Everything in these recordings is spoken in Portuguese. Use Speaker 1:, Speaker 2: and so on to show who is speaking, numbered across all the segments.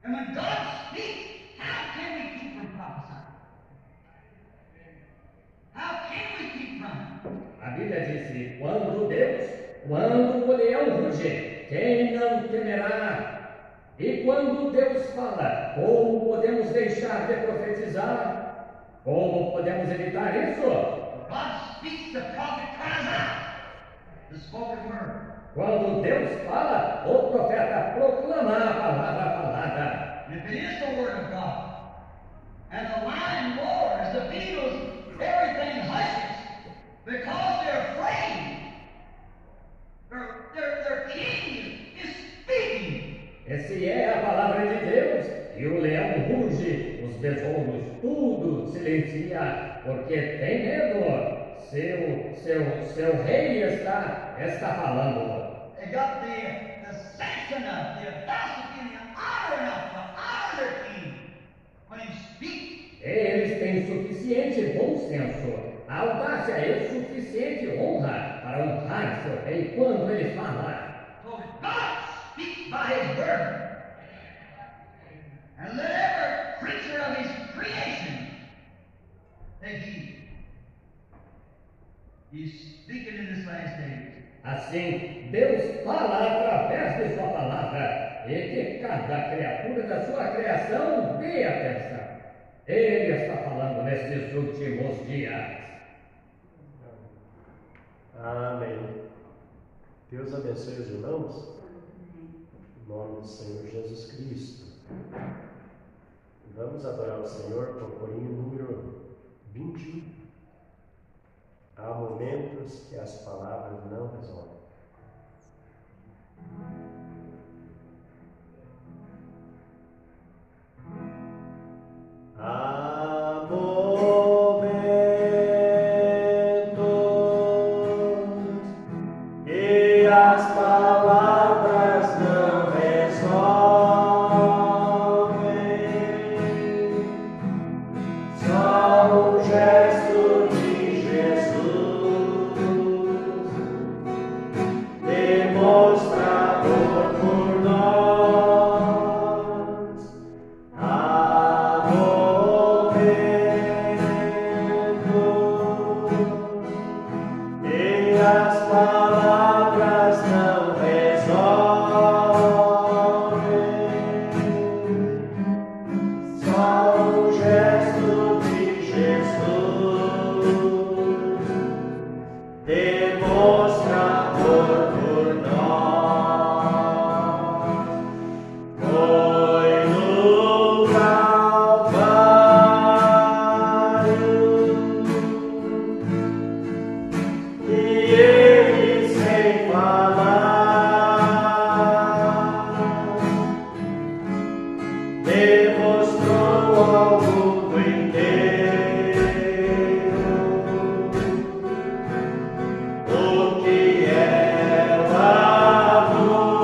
Speaker 1: And when God speaks, how can we keep from prophesying? How can we keep from?
Speaker 2: A Bíblia disse: quando o leão ruge, quem não temerá? E quando Deus fala, como podemos deixar de profetizar? Como podemos evitar isso?
Speaker 1: God speaks, the prophet cries out the spoken word.
Speaker 2: Quando Deus fala, o profeta proclama a palavra falada.
Speaker 1: And if it is the word of God, and the lion roars, the beetles, everything hushes because they're afraid. Their king is speaking.
Speaker 2: E se é a palavra de Deus, e o leão ruge, os besouros, tudo silencia, porque tem medo. Seu rei está falando.
Speaker 1: They got the sense enough, the audacity, and the honor enough to honor their king when he speaks.
Speaker 2: Eles têm suficiente bom senso, audácia e suficiente honra para honrar seu rei quando ele fala.
Speaker 1: So God speaks by his word. And let every creature of his creation take heed. He's speaking in this last days.
Speaker 2: Assim, Deus fala através de sua palavra, e que cada criatura da sua criação dê atenção. Ele está falando nesses últimos dias.
Speaker 3: Amém. Deus abençoe os irmãos. Em nome do Senhor Jesus Cristo. Vamos adorar o Senhor com o corinho número 21. Há momentos que as palavras não resolvem. Há momentos que as palavras não resolvem. Só um gesto de Jesus, demonstrador por nós. Há momentos que as palavras não resolvem. Só um gesto de Jesus, demonstrador por nós. Foi no Calvário e ele sem falar demonstrou ao mundo inteiro o que é o amor.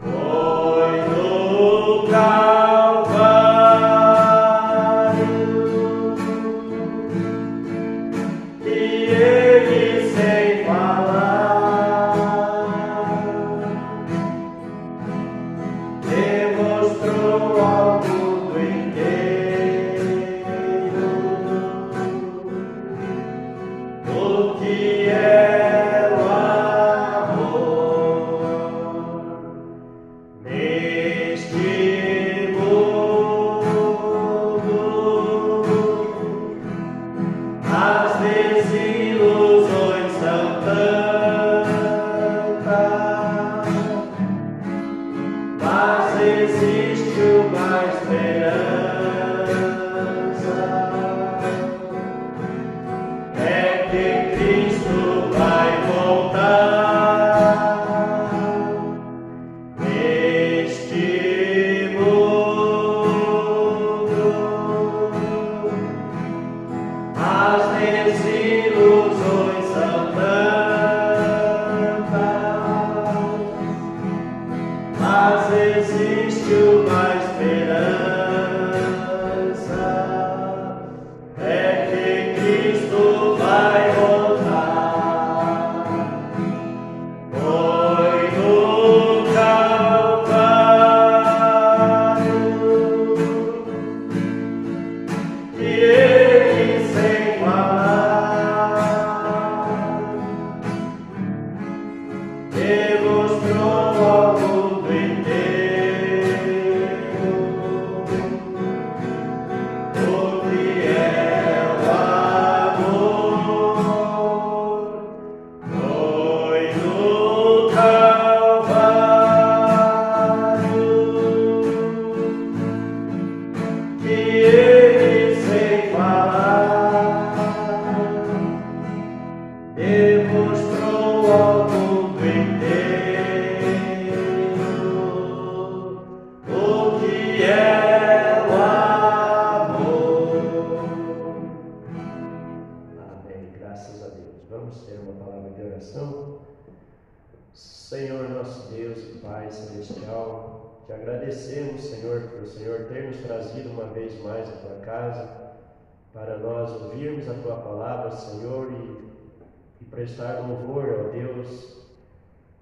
Speaker 3: Foi no Calvário e ele sem falar demonstrou ao mundo inteiro o que é o amor. Foi no Calvário que ele, sem falar, demonstrou ao mundo inteiro o que é o amor. Amém. Graças a Deus. Vamos ter uma palavra de oração. Senhor, nosso Deus e Pai Celestial, te agradecemos, Senhor, por o Senhor ter nos trazido uma vez mais à tua casa para nós ouvirmos a tua palavra, Senhor, e prestar louvor ao Deus.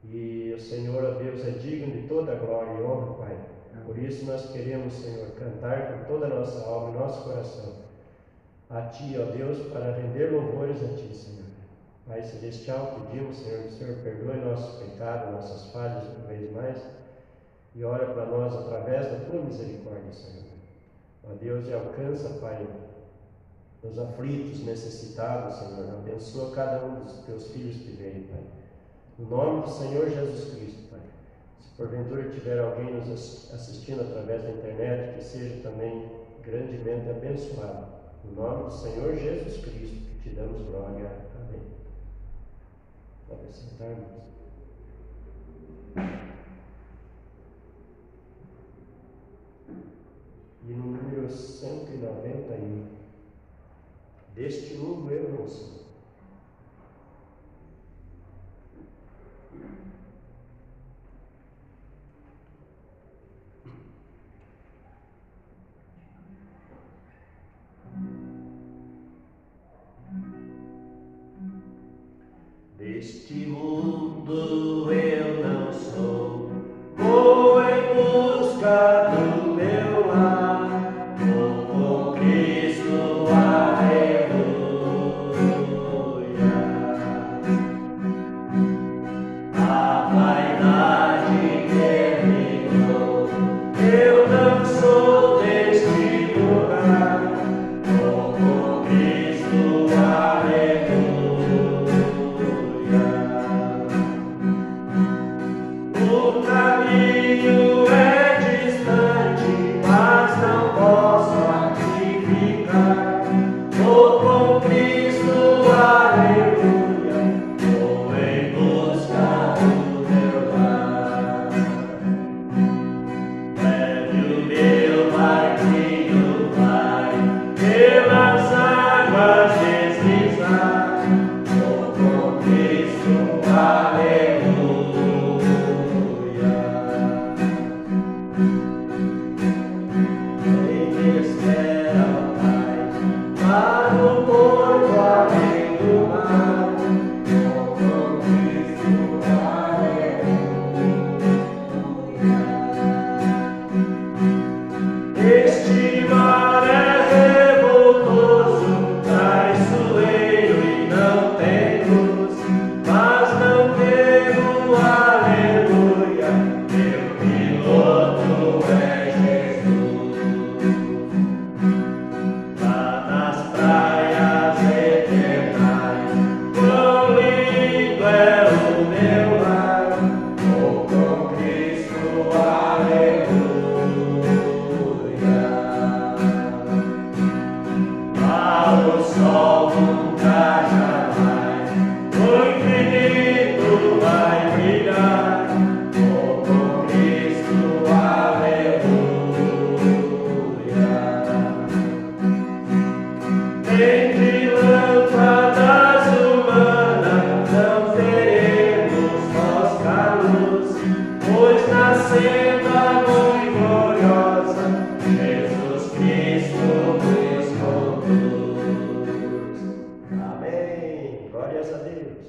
Speaker 3: E o Senhor, ó Deus, é digno de toda a glória e honra, Pai. Por isso nós queremos, Senhor, cantar com toda a nossa alma e nosso coração a Ti, ó Deus, para render louvores a Ti, Senhor. Pai Celestial, pedimos, Senhor, que o Senhor perdoe nossos pecados, nossas falhas uma vez mais, e ora para nós através da Tua misericórdia, Senhor. Ó Deus, e alcança, Pai, os aflitos, necessitados, Senhor. Abençoa cada um dos Teus filhos que veio, Pai. No nome do Senhor Jesus Cristo, Pai. Se porventura tiver alguém nos assistindo através da internet, que seja também grandemente abençoado. No nome do Senhor Jesus Cristo, que te damos glória. Amém. Pode sentar, irmãos. E no número 191, deste mundo eu não sou. Deste mundo eu não sou, vou em busca do meu lar, vou com Cristo, aleluia. A vaidade terminou, eu não sou deste lugar, vou com Cristo, aleluia. O caminho é distante, mas não posso aqui ficar. Vou com Cristo, aleluia. Vou em busca do meu lar. Leve o meu barquinho, vai pelas águas deslizar. Vou com Cristo, aleluia. Ele me espera, Pai, para o porto além do mar. Vou com Cristo, aleluia. Este mar é revoltoso, traiçoeiro e não tem luz, mas não temo, aleluia, meu piloto é Jesus. Lá nas praias eternas, quão lindo é o meu lar, vou com Cristo, aleluia. Lá o sol nunca jamais, o infinito vai brilhar, vou com Cristo, aleluia. Entre lâmpadas humanas não teremos nós luz, pois na senda muito gloriosa Jesus Cristo nos conduz. Amém. Glórias a Deus.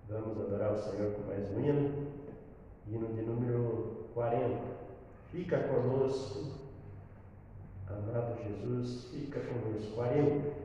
Speaker 3: Vamos adorar o Senhor com mais um hino. Hino de número 40. Fica conosco, amado Jesus, fica conosco. 40.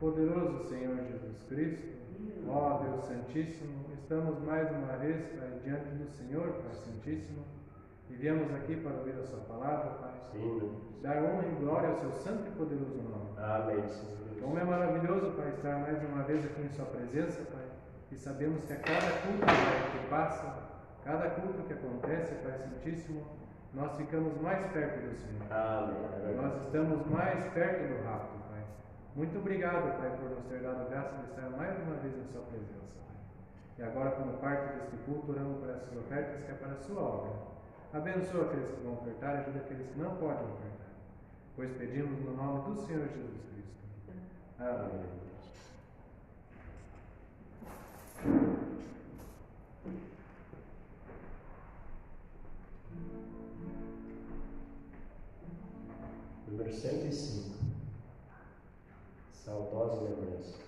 Speaker 4: Poderoso Senhor Jesus Cristo, ó Deus Santíssimo, estamos mais uma vez, Pai, diante do Senhor, Pai Santíssimo, e viemos aqui para ouvir a Sua palavra, Pai.
Speaker 3: Sim.
Speaker 4: Dar honra e glória ao Seu santo e poderoso nome.
Speaker 3: Amém, Senhor.
Speaker 4: Como é maravilhoso, Pai, estar mais uma vez aqui em Sua presença, Pai, e sabemos que a cada culto, Pai, que passa, cada culto que acontece, Pai Santíssimo, nós ficamos mais perto do Senhor.
Speaker 3: Amém.
Speaker 4: Nós estamos mais perto do rapto, Pai. Muito obrigado, Pai, por nos ter dado graça de estar mais uma vez em Sua presença, Pai. E agora, como parte deste culto, oramos por essas ofertas que é para a Sua obra. Abençoa aqueles que vão ofertar e ajuda aqueles que não podem ofertar. Pois pedimos no nome do Senhor Jesus Cristo. Amém.
Speaker 3: número 105. Saudosa lembrança.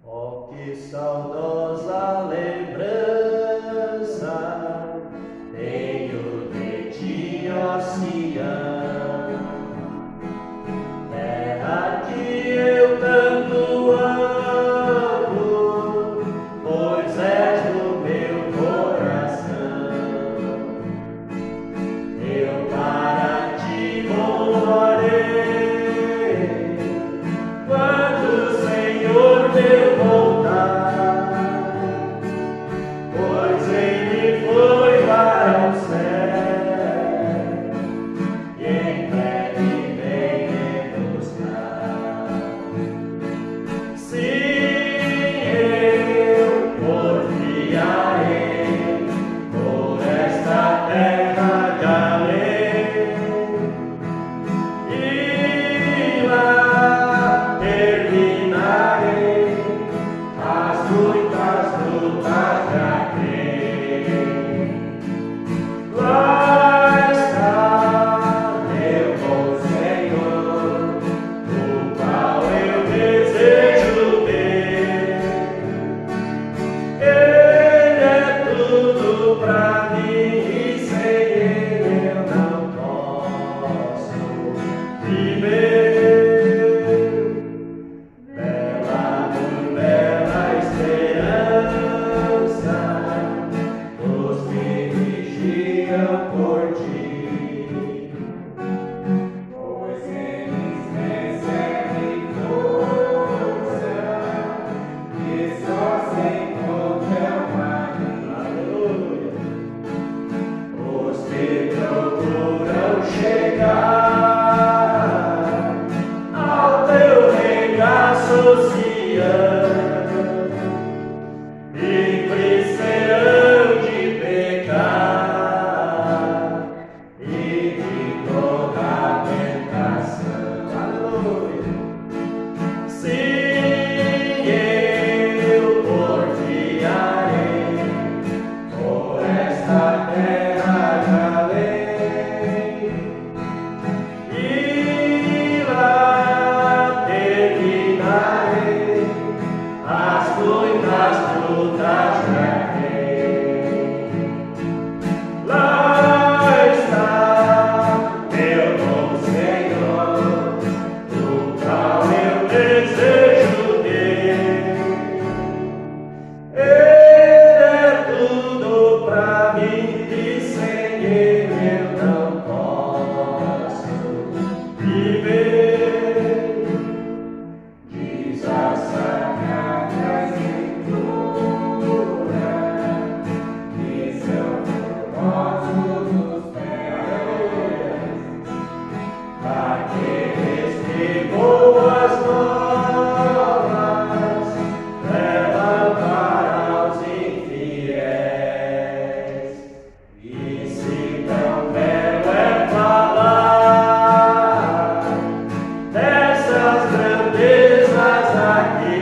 Speaker 3: Oh, que saudosa lembrança tenho de ti, ó Sião, terra que eu tanto amo, pois és do meu coração. Eu para ti morarei, quando o Senhor meu voltar, pois ele foi para o céu e em breve vem me buscar. Sim, eu confiarei por esta terra de além e lá terminarei as muitas lutas já crer. Lá está meu bom Senhor, o qual eu desejo ver. Ele é tudo pra mim e sem ele eu não posso viver. Bela, muito bela esperança, os que vigiam por ti, pois eles recebem força e só se encontram ali. Aleluia. Os que procuram chegar ao teu regaço, Sião, livre serão de pecar e de toda tentação. Aleluia. Sim, eu confiarei por esta terra de além e lá terminarei as muitas lutas já crer. Lá está meu bom Senhor, o qual eu desejo ter. Ele é tudo pra mim e sem ele eu não posso viver. Diz a Sagrada Escritura que são formosos os pés daqueles que boas novas levam para os infiéis. E se tão belo é falar dessas grandezas aqui,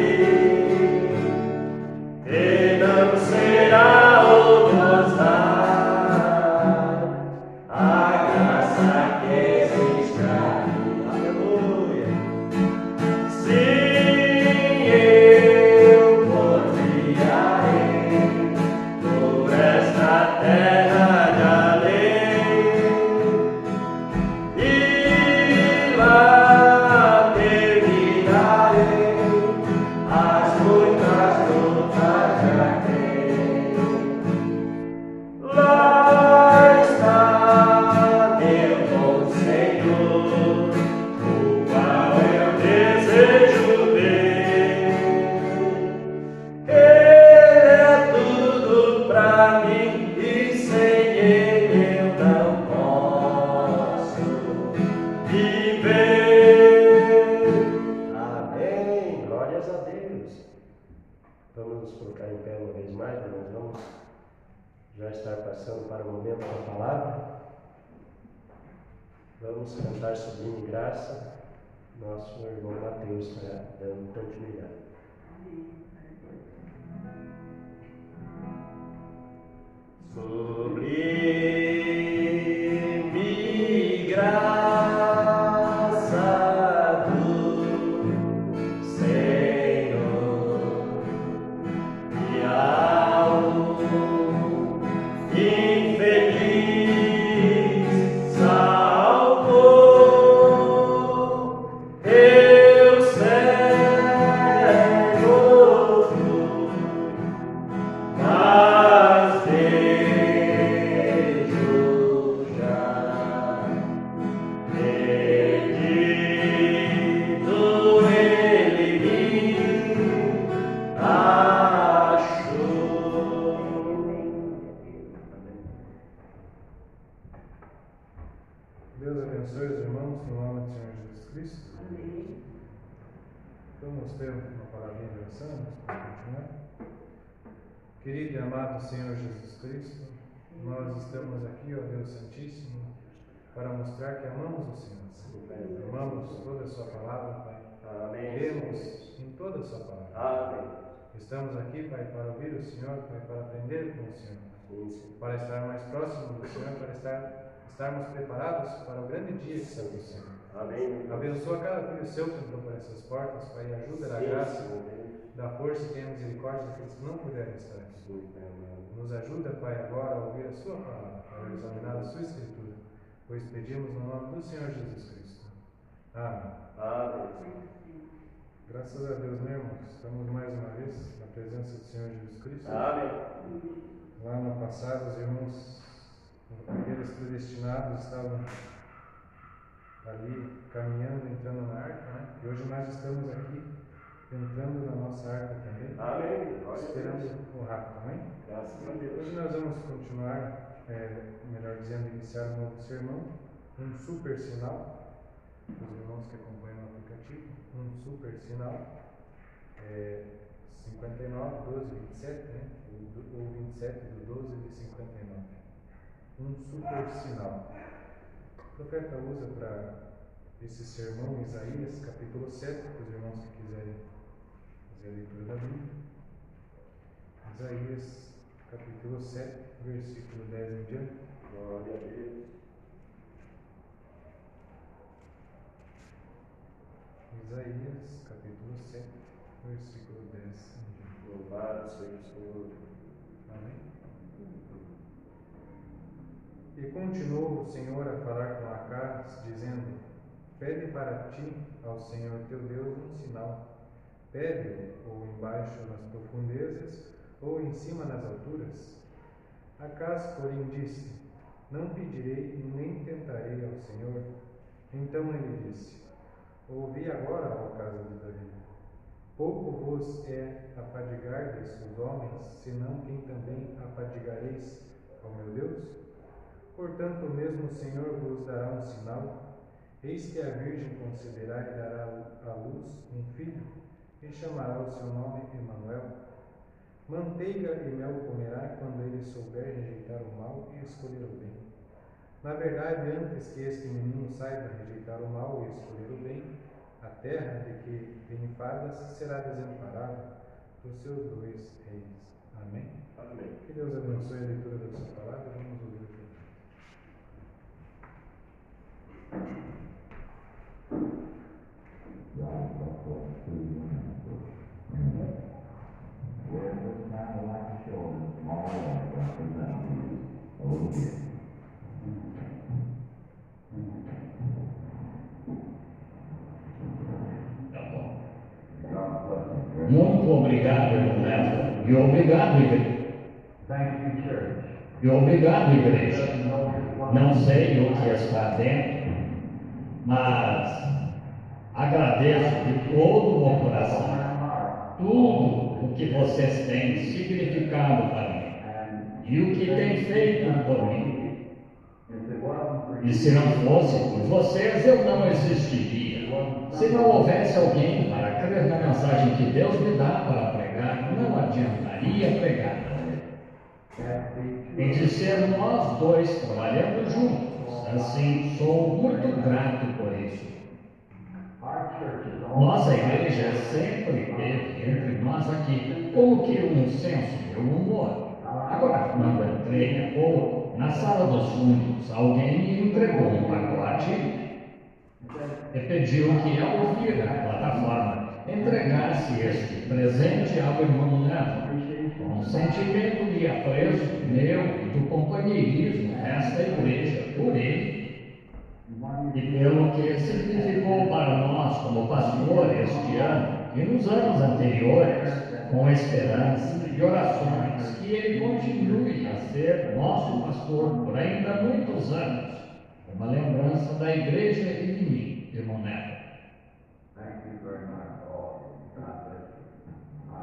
Speaker 3: e não será o gozar a graça que existe aqui. Aleluia. Sim, eu confiarei por esta terra de além e lá terminarei as muitas lutas já crer. Lá está meu bom Senhor, o qual eu desejo ver. Ele é tudo pra mim e sem ele eu não posso viver. Amém. Glórias a Deus. Vamos nos colocar em pé uma vez mais, irmãos. Vamos já estar passando para o momento da palavra. Vamos cantar Sublime Graça. nosso irmão Mateus para dando continuidade. Sobre graça do Senhor e ao infeliz salvou, eu cego fui, mas vejo já, perdido ele me achou.
Speaker 4: Deus abençoe os irmãos no nome do Senhor Jesus Cristo. Vamos ter uma palavrinha de oração para continuar. Querido e amado Senhor Jesus Cristo, nós estamos aqui, ó Deus Santíssimo, para mostrar que amamos o Senhor. Amamos toda a sua palavra, Pai. Cremos em toda a sua palavra. Estamos aqui, Pai, para ouvir o Senhor, Pai, para aprender com o Senhor, para estar mais próximo do Senhor, para estarmos preparados para o grande dia que está do Senhor. Abençoa cada filho seu que entrou por essas portas, Pai, e ajuda na graça, da força e tenha misericórdia daqueles que não puderem estar aqui. Nos ajuda, Pai, agora a ouvir a sua palavra, para examinar a sua Escritura, pois pedimos no nome do Senhor Jesus Cristo. Amém. Graças a Deus, né, irmãos? Estamos mais uma vez na presença do Senhor Jesus Cristo. Lá no passado, os irmãos, aqueles predestinados, estavam ali caminhando, entrando na arca, né? E hoje nós estamos aqui entrando na nossa arca também, esperando o rapto, amém?
Speaker 3: Graças a Deus.
Speaker 4: Hoje nós vamos continuar, melhor dizendo, iniciar um novo sermão, um super sinal. Os irmãos que acompanham o aplicativo, um super sinal, 59, 12, 27, né? Ou 27 do 12 de 59. Um super sinal. O profeta usa para esse sermão Isaías, capítulo 7, para os irmãos que quiserem fazer a leitura da Bíblia. Isaías, capítulo 7, versículo 10 em diante.
Speaker 3: Glória a Deus.
Speaker 4: Isaías, capítulo 7, versículo 10 em diante.
Speaker 3: Louvado seja o Senhor.
Speaker 4: Amém. E continuou o Senhor a falar com Acaz, dizendo: Pede para ti, ao Senhor teu Deus, um sinal. Pede-o ou embaixo nas profundezas, ou em cima nas alturas. Acaz, porém, disse: Não pedirei nem tentarei ao Senhor. Então ele disse: Ouvi agora, ó casa de Davi. Pouco vos é afadigardes os homens, senão quem também afadigareis ao meu Deus? Portanto, mesmo o Senhor vos dará um sinal. Eis que a Virgem conceberá e dará à luz um filho, e chamará o seu nome Emanuel. Manteiga e mel comerá quando ele souber rejeitar o mal e escolher o bem. Na verdade, antes que este menino saiba rejeitar o mal e escolher o bem, a terra de que tem fadas será desamparada dos seus dois reis. Amém?
Speaker 3: Amém.
Speaker 4: Que Deus abençoe a leitura da sua palavra. Vamos ouvir o que
Speaker 2: Muito obrigado, irmão Neto. E obrigado, igreja. E obrigado, igreja. Não sei o que está dentro, mas agradeço de todo o meu coração tudo o que vocês têm significado para mim e o que têm feito por mim. E se não fosse por vocês, eu não existiria. Se não houvesse alguém para crer na mensagem que Deus me dá para pregar, não adiantaria pregar. E de ser nós dois trabalhando juntos, assim, sou muito grato por isso. Nossa igreja sempre teve entre nós aqui como que um senso de humor. Agora, quando entrei há pouco, na sala dos fundos, alguém me entregou um pacote e pediu que, ao ouvir a plataforma, entregasse este presente ao irmão Neto, com um sentimento de apreço meu e do companheirismo desta igreja por ele e pelo que significou para nós como pastor este ano e nos anos anteriores, com esperança e orações que ele continue a ser nosso pastor por ainda muitos anos. Uma lembrança da igreja e de mim, irmão Neto.
Speaker 5: Thank you very much, all. God bless you. I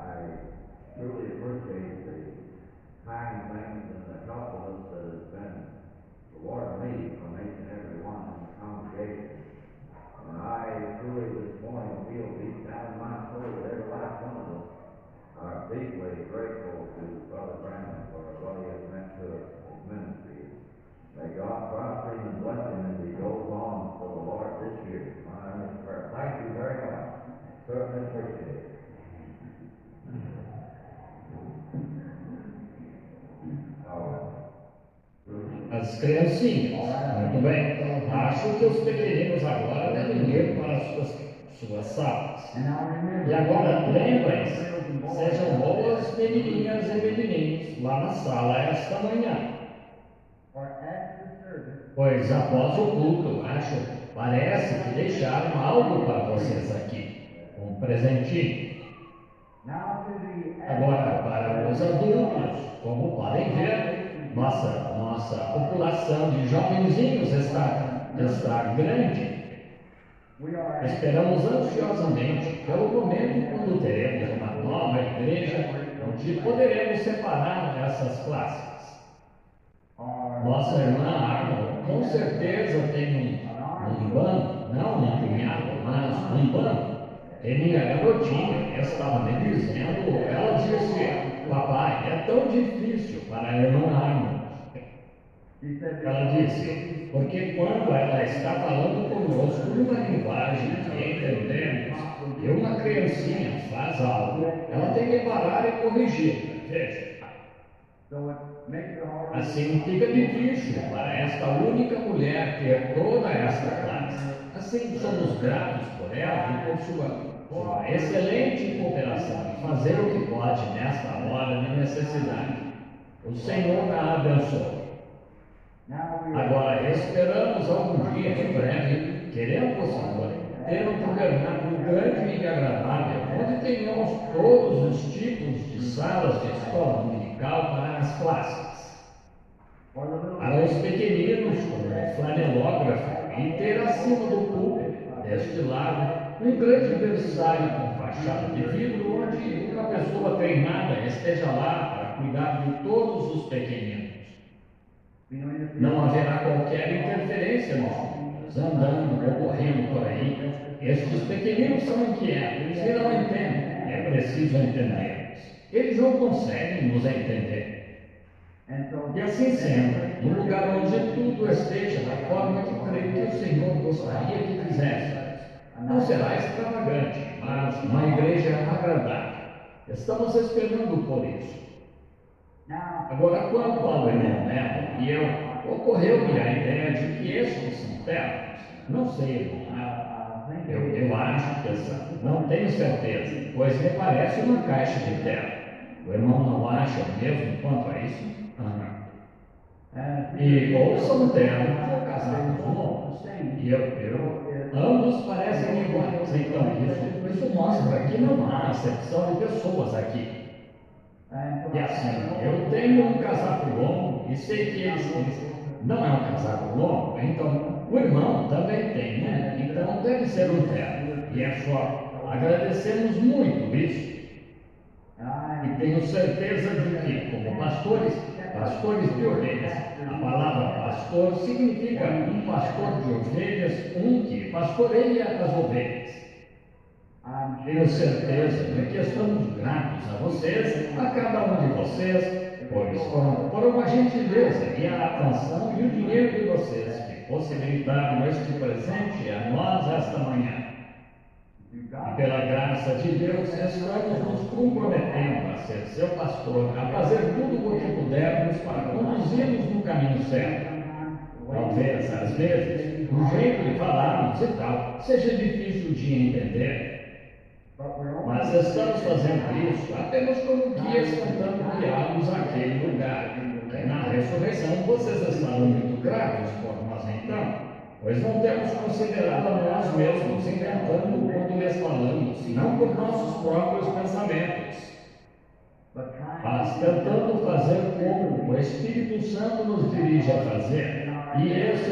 Speaker 5: truly appreciate the kind things and the helpfulness that has been toward me from each and every one in the congregation. And I truly this morning feel deep down in my soul that every last one of us are deeply grateful to Brother Brandon for what he has meant to us, his ministry. May God prosper him and bless him as he goes on for the Lord this year. My earnest prayer. Thank you very much. Certainly appreciate it.
Speaker 2: As criancinhas, muito bem. Acho que os pequeninos agora devem ir para suas salas. E agora, lembrem-se, sejam boas menininhas e menininhos lá na sala esta manhã. Pois após o culto, parece que deixaram algo para vocês aqui, um presentinho. Agora, para os adultos, como podem ver, nossa população de jovenzinhos está grande. Esperamos ansiosamente pelo momento quando teremos uma nova igreja onde poderemos separar essas classes. Nossa irmã Arnold com certeza tem um bando, não um punhado, mas um bando. E minha garotinha estava me dizendo, ela disse, papai, é tão difícil para a irmã Arnold. Ela disse, porque quando ela está falando conosco numa linguagem que entendemos, e uma criancinha faz algo, ela tem que parar e corrigir. Veja. Assim fica difícil para esta única mulher ter toda esta classe. Assim somos gratos por ela e por sua excelente cooperação em fazer o que pode nesta hora de necessidade. O Senhor a abençoe. Agora esperamos algum dia em breve, queremos, Senhor, ter um tabernáculo grande e agradável, onde tenhamos todos os tipos de salas de escola dominical para as classes. Para os pequeninos, como flanelógrafo, e ter acima do púlpito, deste lado, um grande berçário com fachada de vidro, onde uma pessoa treinada esteja lá para cuidar de todos os pequeninos. Não haverá qualquer interferência nos filhos, andando ou correndo por aí. Estes pequeninos são inquietos e não entendem. É preciso entendê-los. Eles não conseguem nos entender. E assim sendo, no lugar onde tudo esteja da forma que creio que o Senhor gostaria que fizesse, não será extravagante, mas uma igreja agradável. Estamos esperando por isso. Agora, quanto ao irmão Neto e eu, ocorreu-me a ideia de que estes são ternos. Não sei, irmão Neto. Eu acho que são. Não tenho certeza, pois me parece uma caixa de terno. O irmão não acha mesmo quanto a isso? E ou são ternos ou casados novos. E ambos parecem iguais. Então, isso mostra que não há acepção de pessoas aqui. E assim, eu tenho um casaco longo e sei que eles não é um casaco longo, então o irmão também tem um, então deve ser um terno. E é só, agradecemos muito isso. E tenho certeza de que, como pastores de ovelhas, a palavra pastor significa um pastor de ovelhas, um que pastoreia as ovelhas. Tenho certeza de que estamos gratos a vocês, a cada um de vocês, pois foram a gentileza e a atenção e o dinheiro de vocês que possibilitaram este presente a nós esta manhã. E pela graça de Deus, estamos nos comprometendo a ser seu pastor, a fazer tudo o que pudermos para conduzirmos no caminho certo. Talvez, às vezes, o jeito de falarmos e tal seja difícil de entender. Mas estamos fazendo isso apenas como guias tentando guiá-los àquele lugar. E na ressurreição, vocês estarão muito gratos por nós então. Pois não temos considerado a nós mesmos inventando quando lhes falamos, não por nossos próprios pensamentos, mas tentando fazer como o Espírito Santo nos dirige a fazer. E esse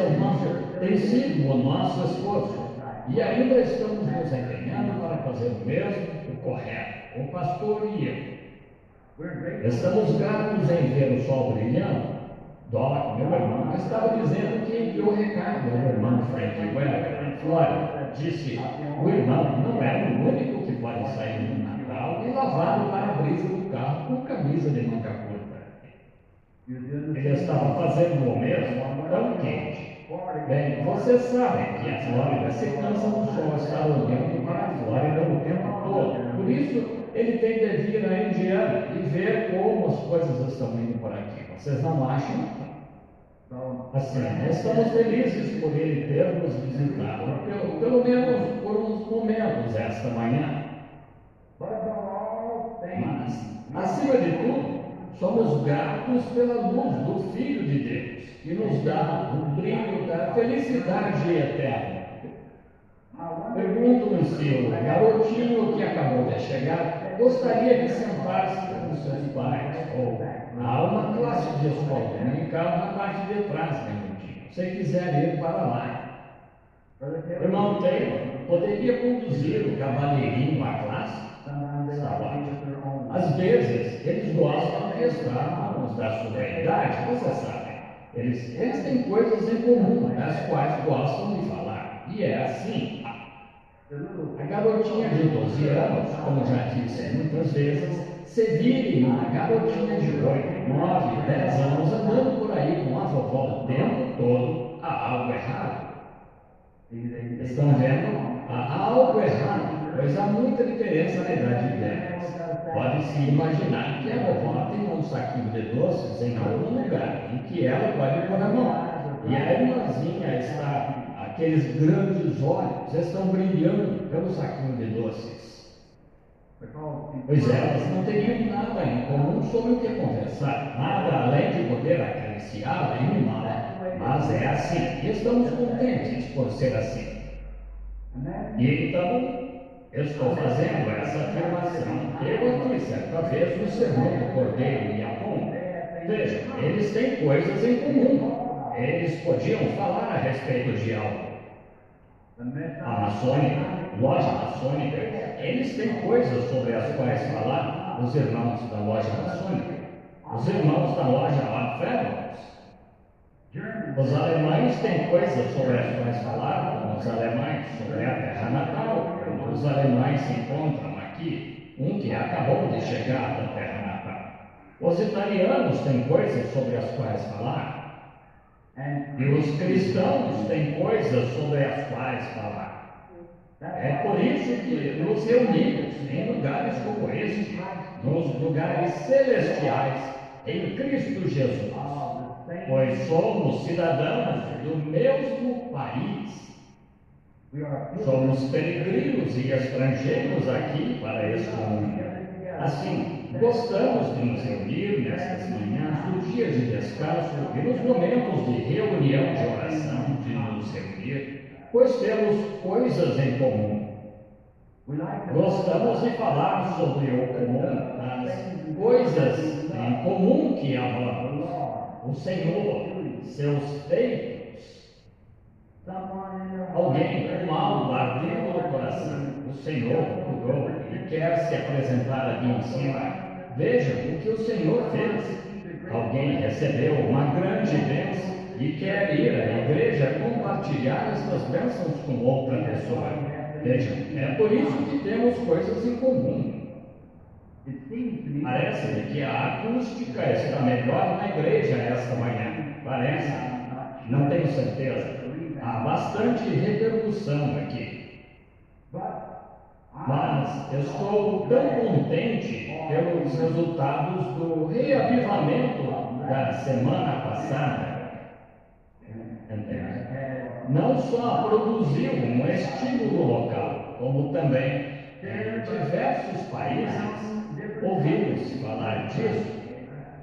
Speaker 2: tem sido o nosso esforço. E ainda estamos nos empenhando para fazer o mesmo, o correto, o pastor e eu. Estamos gratos em ver o sol brilhando. Doc, meu irmão, estava dizendo que enviou recado ao meu irmão Frank Weber, em Flórida. Disse: o irmão não é o único que pode sair no Natal e lavar o para-brisa do carro com camisa de manga curta. Ele estava fazendo o mesmo, tão quente. Bem, vocês sabem que a Flórida se cansa do sol estar olhando para a Flórida o tempo todo. Por isso, ele tem de vir a Indiana e ver como as coisas estão indo por aqui. Vocês não acham? Assim, estamos felizes por ele ter nos visitado, pelo menos por uns momentos esta manhã. Mas, acima de tudo, somos gratos pela luz do Filho de Deus, que nos dá o brilho da felicidade eterna. Pergunto-me se o garotinho que acabou de chegar gostaria de sentar-se com seus pais, ou há uma classe de escola dominical na parte de trás, garotinho, se quiser ir para lá. Irmão Taylor, poderia conduzir o cavalheirinho à classe? Está ótimo. Às vezes, eles gostam de estar com os da sua idade, você sabe. Eles têm coisas em comum, das quais gostam de falar. E é assim. A garotinha de 12 anos, como já disse muitas vezes, se vire uma garotinha de 8, 9, 10 anos andando por aí com a vovó o tempo todo, há algo errado. Estão vendo? Há algo errado, pois há muita diferença na idade delas. Pode-se imaginar que a vovó tem um saquinho de doces em algum lugar em que ela pode pôr a mão. E a irmãzinha está... Aqueles grandes olhos estão brilhando pelo saquinho de doces. Pois elas não teriam nada em comum sobre o que conversar, nada além de poder acariciá-la e mimá-la. Mas é assim, e estamos contentes por ser assim. E então, estou fazendo essa afirmação. Eu aqui, certa vez, no sermão do Cordeiro e a Pomba. Vejam, eles têm coisas em comum. Eles podiam falar a respeito de algo. A maçônica, loja maçônica, eles têm coisas sobre as quais falar. Os irmãos da loja maçônica, os irmãos da loja Rockefeller. Os alemães têm coisas sobre as quais falar, como os alemães sobre a terra natal. Os alemães se encontram aqui, um que acabou de chegar da terra natal. Os italianos têm coisas sobre as quais falar. E os cristãos têm coisas sobre as quais falar. É por isso que nos reunimos em lugares como este, nos lugares celestiais, em Cristo Jesus, pois somos cidadãos do mesmo país. Somos peregrinos e estrangeiros aqui para este mundo. Assim, gostamos de nos reunir nestas manhãs do dia de descanso e nos momentos de reunião de oração, de nos reunir, pois temos coisas em comum. Gostamos de falar sobre o comum, as coisas em comum que amamos, o Senhor, seus feitos. Alguém com algo ardendo no coração, o Senhor curou e quer se apresentar ali em cima. Vejam o que o Senhor fez. Alguém recebeu uma grande bênção e quer ir à igreja compartilhar estas bênçãos com outra pessoa. Vejam, é por isso que temos coisas em comum. Parece-me que a acústica está melhor na igreja esta manhã. Parece. Não tenho certeza. Há bastante repercussão aqui. Mas eu estou tão contente pelos resultados do reavivamento da semana passada. Entende? Não só produziu um estímulo local, como também em diversos países ouvimos falar disso,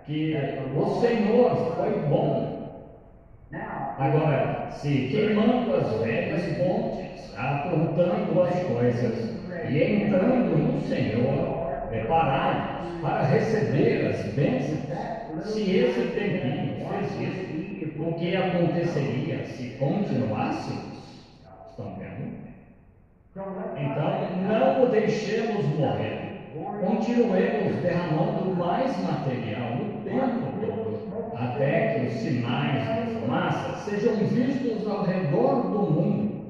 Speaker 2: que o Senhor foi bom. Agora, se queimando as velhas pontes, aprontando as coisas e entrando no Senhor, preparados para receber as bênçãos, se esse tempinho fez isso, o que aconteceria se continuássemos? Estão vendo? Então, não o deixemos morrer. Continuemos derramando mais material no tempo todo, até que os sinais de fumaça sejam vistos ao redor do mundo,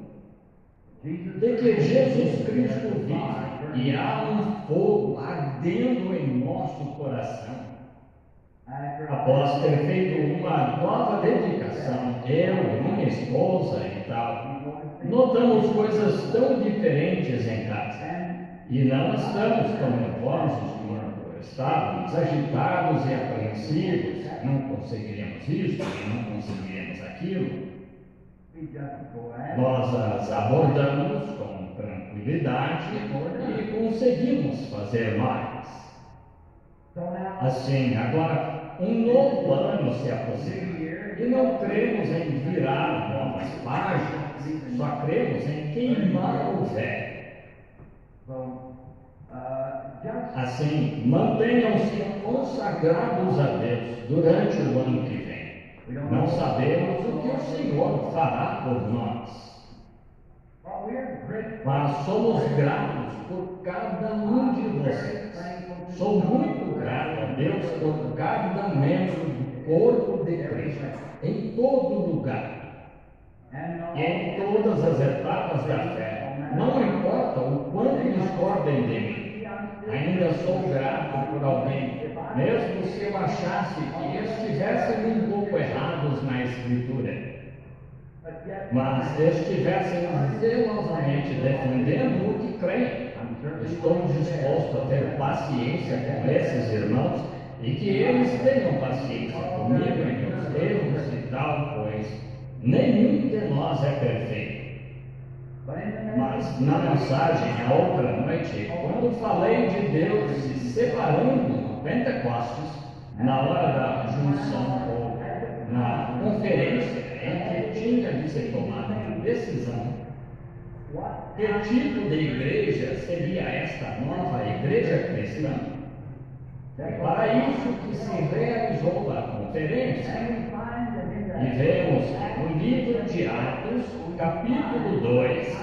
Speaker 2: de que Jesus Cristo vive e há um fogo ardendo em nosso coração. Após ter feito uma nova dedicação, eu e minha esposa e tal, notamos coisas tão diferentes em casa. E não estamos tão nervosos quanto estávamos, agitados e apreensivos. Não conseguiremos isso e não conseguiremos aquilo. Nós as abordamos com tranquilidade e conseguimos fazer mais. Assim, agora, um novo ano se aproxima e não cremos em virar novas páginas, só cremos em queimar o velho. Assim, mantenham-se consagrados a Deus durante o ano que vem. Não sabemos o que o Senhor fará por nós, mas somos gratos por cada um de vocês. Sou muito grato a Deus por cada membro do corpo de Cristo, em todo lugar e em todas as etapas da fé. Não importa o quanto discordem de mim, ainda sou grato por alguém, mesmo se eu achasse que estivessem um pouco errados na Escritura, mas estivessem zelosamente defendendo o que creem. Estou disposto a ter paciência com esses irmãos e que eles tenham paciência comigo em meus erros e tal, pois nenhum de nós é perfeito. Mas na mensagem a outra noite, quando falei de Deus se separando no Pentecostes, na hora da junção ou na conferência em que tinha de ser tomada uma decisão, que tipo de igreja seria esta nova igreja cristã? Para isso que se realizou a conferência, e vemos no livro de Atos, capítulo 2,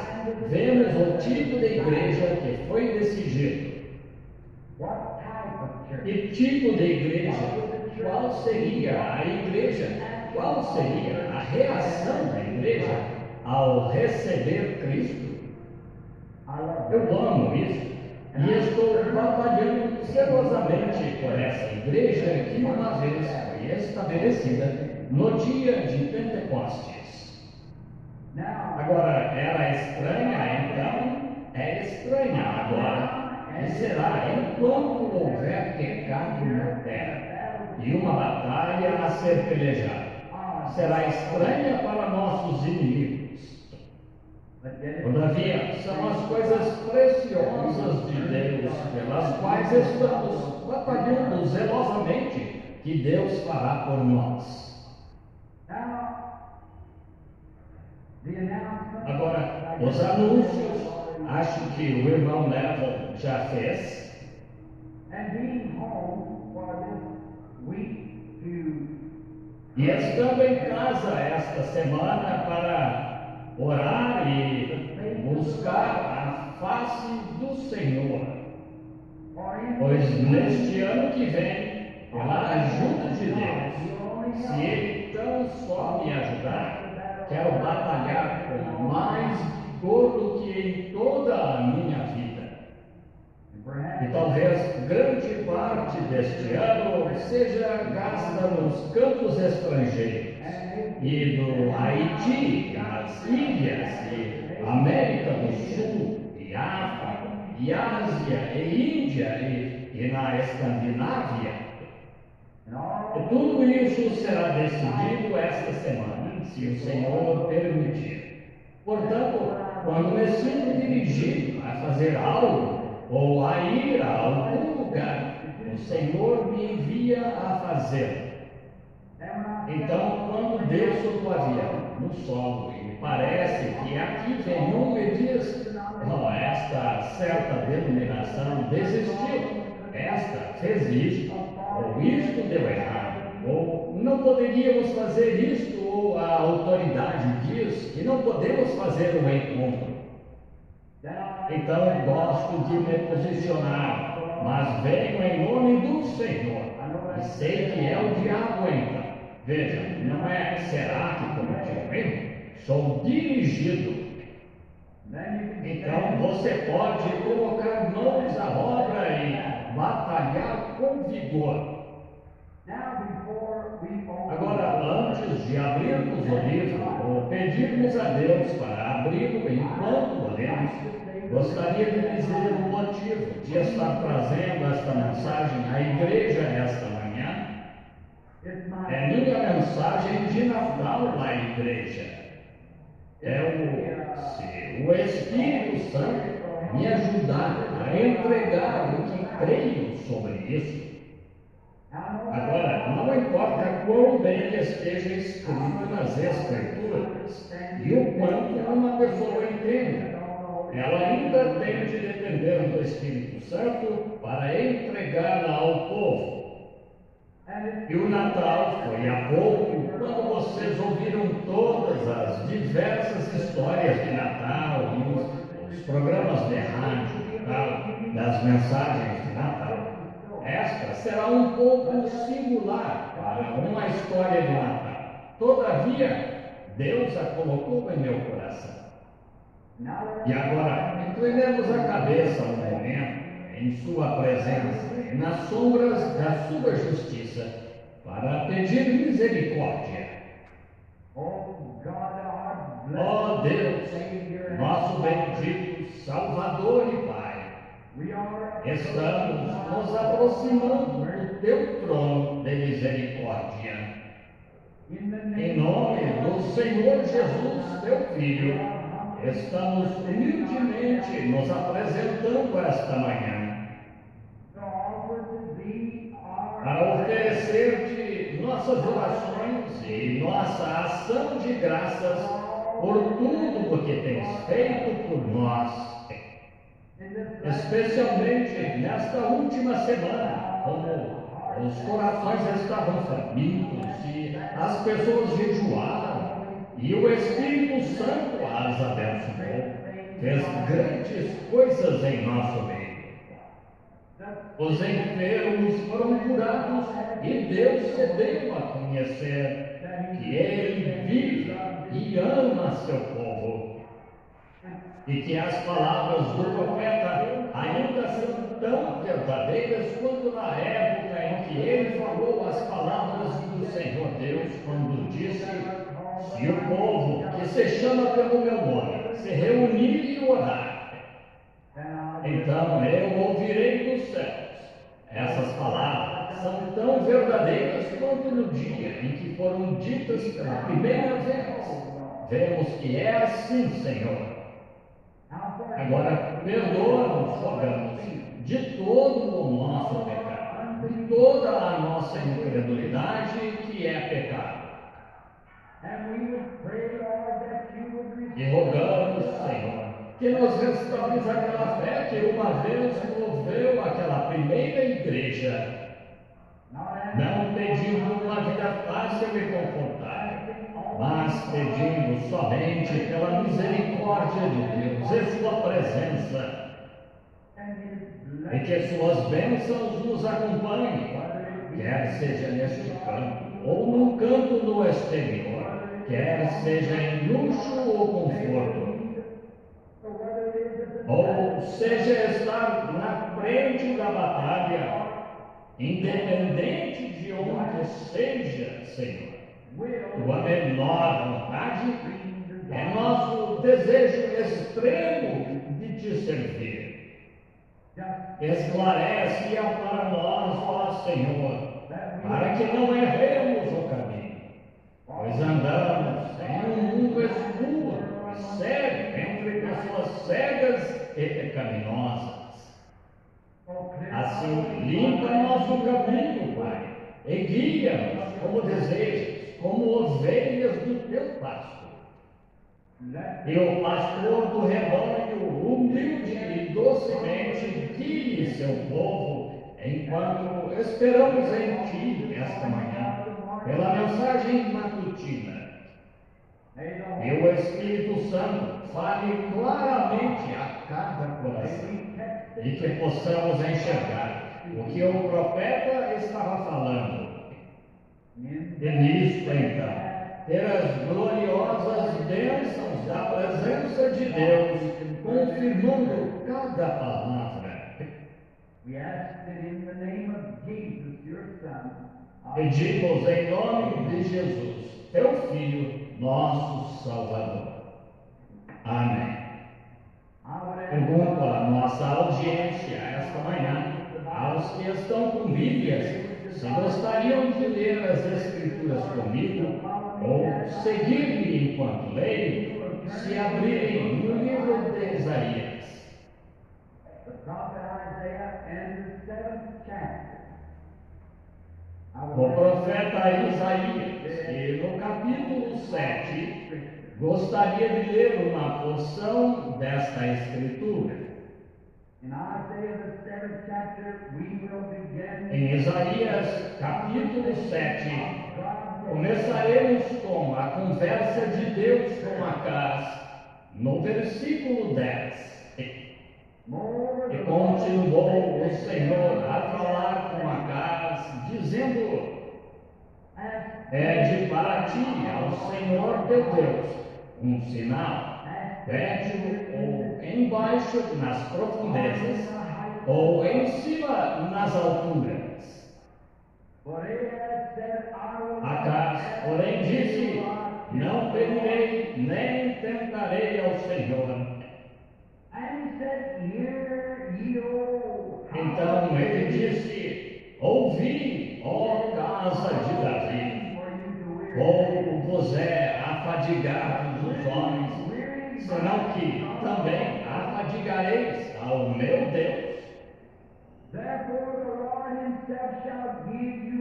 Speaker 2: vemos o tipo de igreja que foi decidido. Que tipo de igreja? Qual seria a igreja? Qual seria a reação da igreja ao receber Cristo? Eu amo isso e estou batalhando zelosamente por essa igreja que uma vez foi estabelecida no dia de Pentecostes. Agora, era estranha, então é estranha agora, e será enquanto houver pecado na terra e uma batalha a ser pelejada. Será estranha para nossos inimigos. Todavia, são as coisas preciosas de Deus pelas quais estamos batalhando zelosamente que Deus fará por nós. Agora, os anúncios, acho que o irmão Neville já fez. E estando em casa esta semana para orar e buscar a face do Senhor, pois neste ano que vem, pela ajuda de Deus, se Ele tão só me ajudar, quero batalhar com mais vigor do que em toda a minha vida. E talvez grande parte deste ano seja gasta nos campos estrangeiros e no Haiti, nas ilhas e América do Sul e África e Ásia, e Índia, e na Escandinávia. E tudo isso será decidido esta semana, se o Senhor permitir. Portanto, quando me sinto dirigido a fazer algo ou a ir a algum lugar, o Senhor me envia a fazê-lo. Então, quando desço do avião, no solo, e me parece que aqui vem um e diz: "Oh, esta certa denominação desistiu, esta fez isto, ou isto deu errado, ou não poderíamos fazer isto, ou a autoridade diz que não podemos fazer um encontro." Então gosto de me posicionar, mas venho em nome do Senhor, e sei que é o diabo então. Veja, não é será que cometi um erro? Sou dirigido. Então você pode colocar mãos à obra e batalhar com vigor. Agora, antes de abrirmos o livro ou pedirmos a Deus para abri-lo enquanto o lemos, gostaria de dizer o motivo de estar trazendo esta mensagem à igreja esta manhã. É minha mensagem de Natal à igreja. Se o Espírito Santo me ajudar a entregar o que creio sobre isso. Agora, não importa quão bem esteja escrito nas Escrituras e o quanto uma pessoa entenda, ela ainda tem de depender do Espírito Santo para entregá-la ao povo. E o Natal foi há pouco, quando vocês ouviram todas as diversas histórias de Natal e os programas de rádio e tal, das mensagens de Natal. Esta será um pouco singular para uma história de Natal. Todavia, Deus a colocou em meu coração. E agora, inclinemos a cabeça um momento em sua presença e nas sombras da sua justiça, para pedir misericórdia. Ó Deus, nosso bendito Salvador e Pai, estamos nos aproximando do teu trono de misericórdia. Em nome do Senhor Jesus, teu Filho, estamos humildemente nos apresentando esta manhã para oferecer-te nossas orações e nossa ação de graças por tudo o que tens feito por nós, especialmente nesta última semana, como os corações estavam famintos e as pessoas jejuaram e o Espírito Santo as abençoou, fez grandes coisas em nosso meio. Os enfermos foram curados e Deus se deu a conhecer que Ele vive e ama seu povo. E que as palavras do profeta ainda são tão verdadeiras quanto na época em que ele falou as palavras do Senhor Deus, quando disse: "Se o povo que se chama pelo meu nome se reunir e orar, então eu ouvirei dos céus." Essas palavras são tão verdadeiras quanto no dia em que foram ditas pela primeira vez. Vemos que é assim, Senhor. Agora, perdoa-nos, rogamos, de todo o nosso pecado, de toda a nossa incredulidade que é pecado. E rogamos, Senhor, que nos restaures aquela fé que uma vez moveu aquela primeira igreja, não pedindo uma vida fácil e confortável, mas pedindo somente pela misericórdia de Deus e sua presença, e que suas bênçãos nos acompanhem, quer seja neste campo ou num campo no exterior, quer seja em luxo ou conforto, ou seja estar na frente da batalha, independente de onde seja, Senhor. Tua menor vontade é nosso desejo extremo de te servir. esclarece-a para nós, ó Senhor, para que não erremos o caminho, pois andamos em um mundo escuro e cego entre pessoas cegas e pecaminosas. Assim, limpa nosso caminho, Pai, e guia-nos como desejas, como ovelhas do teu pasto. E o pastor do rebanho, humilde e docemente, guie seu povo, enquanto esperamos em ti esta manhã, pela mensagem matutina. E o Espírito Santo fale claramente a cada coração, e que possamos enxergar o que o profeta estava falando. E nisto, então, ter as gloriosas bênçãos da presença de Deus, confirmando cada palavra. Pedimos em nome de Jesus, teu Filho, nosso Salvador. Amém. Pergunto à nossa audiência esta manhã, aos que estão com Bíblias, se gostariam de ler as Escrituras comigo, ou seguir-me enquanto leio, se abrirem no livro de Isaías. O profeta Isaías, e no capítulo 7, gostaria de ler uma porção desta Escritura. Em Isaías, capítulo 7, começaremos com a conversa de Deus com Acaz, no versículo 10. E continuou o Senhor a falar com Acaz, dizendo: pede para ti ao Senhor teu Deus um sinal. Pede-o ou embaixo nas profundezas, ou em cima nas alturas. Acaz, porém, disse: não pedirei, nem tentarei ao Senhor. Então ele disse: ouvi, ó casa de Davi, pouco vos é afadigado dos homens, senão que também afadigareis ao meu Deus.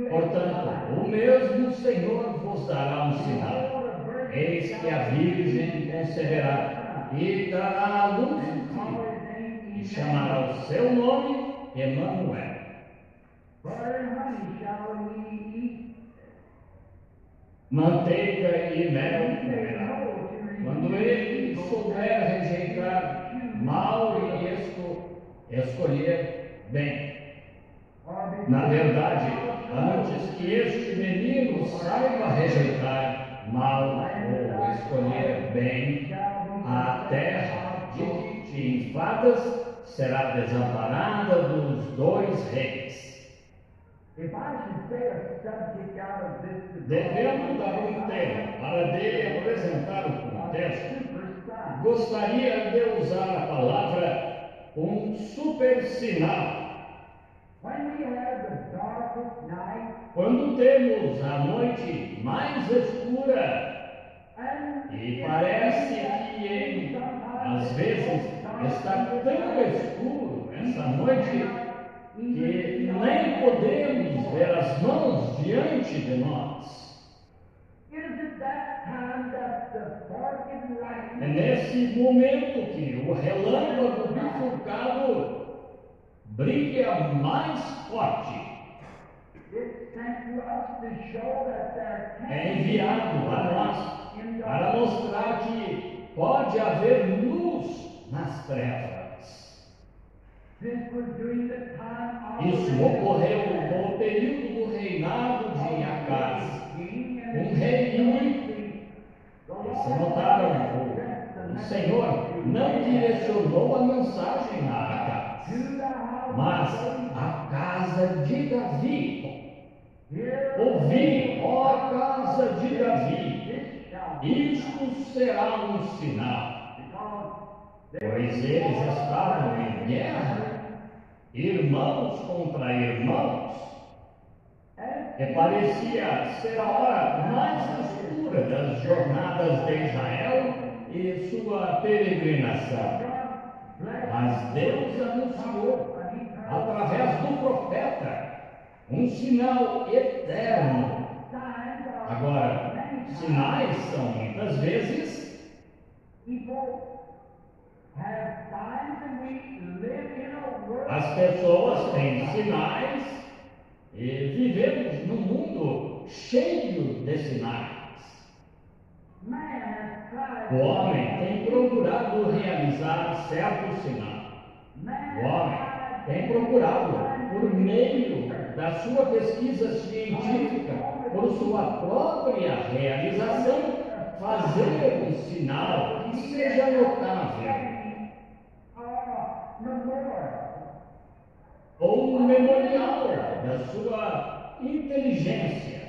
Speaker 2: Portanto, o mesmo Senhor vos dará um sinal. Eis que a Virgem conceberá e dará à luz um filho, e chamará o seu nome Emanuel. Manteiga e mel comerá, quando ele souber rejeitar mal e escolher bem. Na verdade, antes que este menino saiba rejeitar mal ou escolher bem, a terra de que te enfadas será desamparada dos dois reis. Devendo dar um tema para dele apresentar o contexto, gostaria de usar a palavra um super sinal. Quando temos a noite mais escura e parece que às vezes está tão escuro essa noite que nem podemos ver as mãos diante de nós. É nesse momento que o relâmpago bifurcado brilha mais forte. É enviado a nós para mostrar que pode haver luz nas trevas. Isso ocorreu no período do reinado de Acaz, um rei iníquo. Se notaram, o Senhor não direcionou a mensagem a Acaz, mas a casa de Davi. Ouvi, ó casa de Davi, isto será um sinal, pois eles estavam em guerra irmãos contra irmãos, que parecia ser a hora mais escura das jornadas de Israel e sua peregrinação. Mas Deus anunciou, através do profeta, um sinal eterno. Agora, sinais são muitas vezes as pessoas têm sinais e vivemos num mundo cheio de sinais. O homem tem procurado realizar certo sinal. O homem tem procurado, por meio da sua pesquisa científica, por sua própria realização, fazer um sinal que seja notável. Ou um memorial da sua inteligência,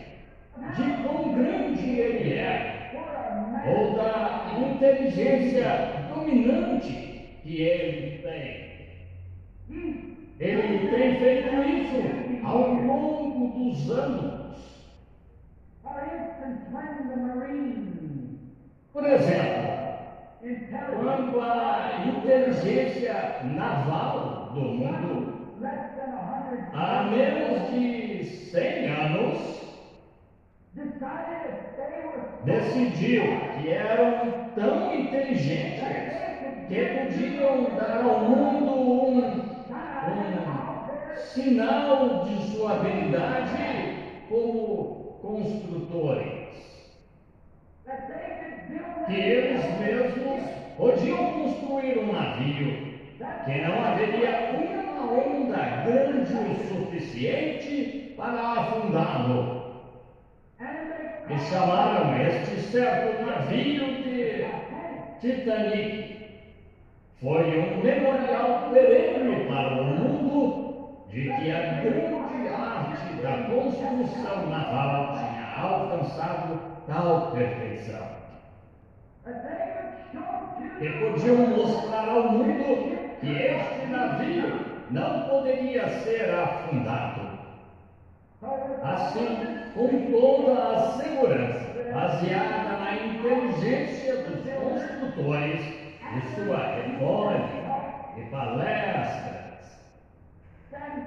Speaker 2: de quão grande ele é, ou da inteligência dominante que ele tem. Ele tem feito isso ao longo dos anos. Por exemplo, quando a inteligência naval do mundo, há menos de 100 anos, decidiu que eram tão inteligentes que podiam dar ao mundo um sinal de sua habilidade como construtores. Que eles mesmos podiam construir um navio, que não haveria uma onda grande o suficiente para afundá-lo. E chamaram este certo navio de Titanic. Foi um memorial perene para o mundo de que a grande arte da construção naval tinha alcançado tal perfeição. E podiam mostrar ao mundo que este navio não poderia ser afundado. Assim, com toda a segurança, baseada na inteligência dos construtores e sua retórica e palestras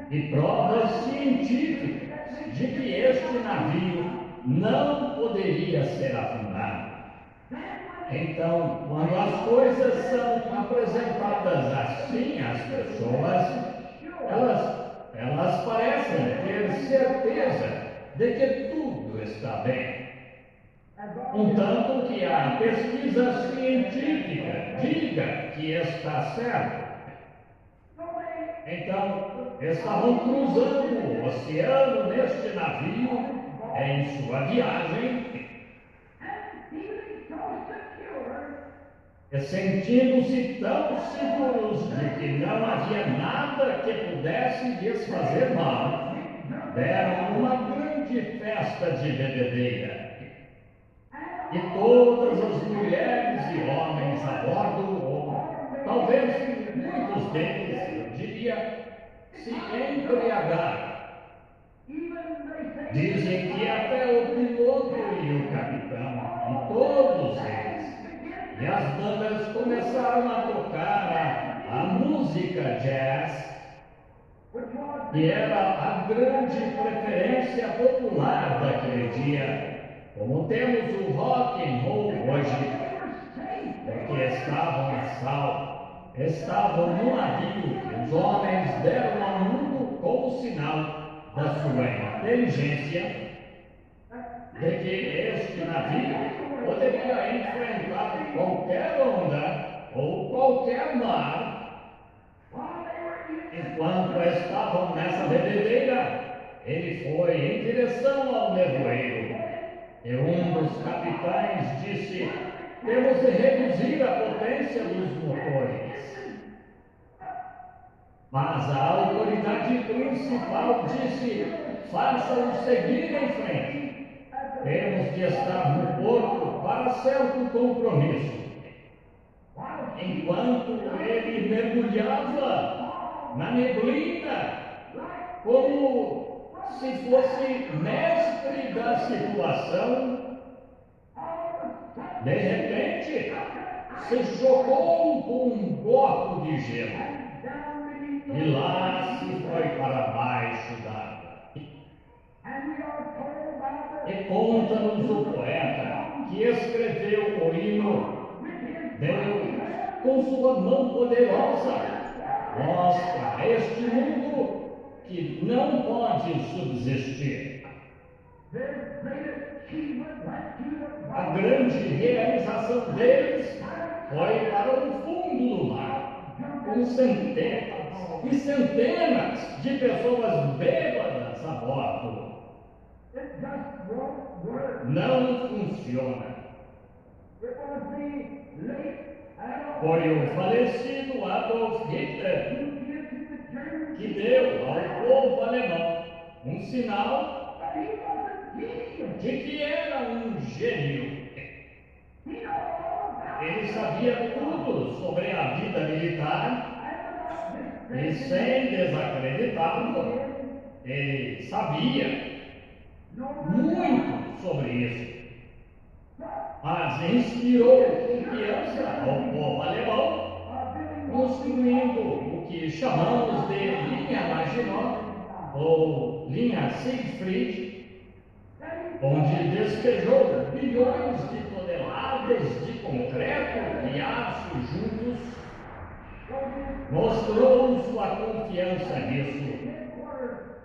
Speaker 2: e provas científicas de que este navio não poderia ser afundado. Então, quando as coisas são apresentadas assim às pessoas, elas parecem ter certeza de que tudo está bem. Contanto que a pesquisa científica diga que está certo. Então, estavam cruzando o oceano neste navio em sua viagem e sentindo-se tão seguros de que não havia nada que pudesse lhes fazer mal, deram uma grande festa de bebedeira. E todas as mulheres e homens a bordo, ou talvez muitos deles, eu diria, se embriagaram. Dizem que até o piloto e o capitão, e todos eles, e as bandas começaram a tocar a música jazz, que era a grande preferência popular daquele dia, como temos o rock and roll hoje, porque estavam a salvo, estavam no navio que os homens deram ao mundo como sinal da sua inteligência, de que este navio poderia enfrentar qualquer onda ou qualquer mar. Enquanto estavam nessa bebedeira, ele foi em direção ao nevoeiro, e um dos capitães disse: temos de reduzir a potência dos motores. Mas a autoridade principal disse: faça-os seguir em frente. Temos de estar no porto para certo compromisso. Enquanto ele mergulhava na neblina, como se fosse mestre da situação. De repente, se chocou com um copo de gelo e lá se foi para baixo d'água. E conta-nos o poeta que escreveu o hino: Deus, com sua mão poderosa, mostra a este mundo que não pode subsistir. A grande realização deles foi para o fundo do mar, com centenas e centenas de pessoas bêbadas a bordo. Não funciona. Foi o falecido Adolf Hitler que deu ao povo alemão um sinal de que era um gênio. Ele sabia tudo sobre a vida militar e, sem desacreditá-lo, ele sabia muito sobre isso. Mas inspirou confiança ao povo alemão, construindo o que chamamos de linha Maginot ou linha Siegfried, onde despejou bilhões de toneladas de concreto e aço juntos. Mostrou sua confiança nisso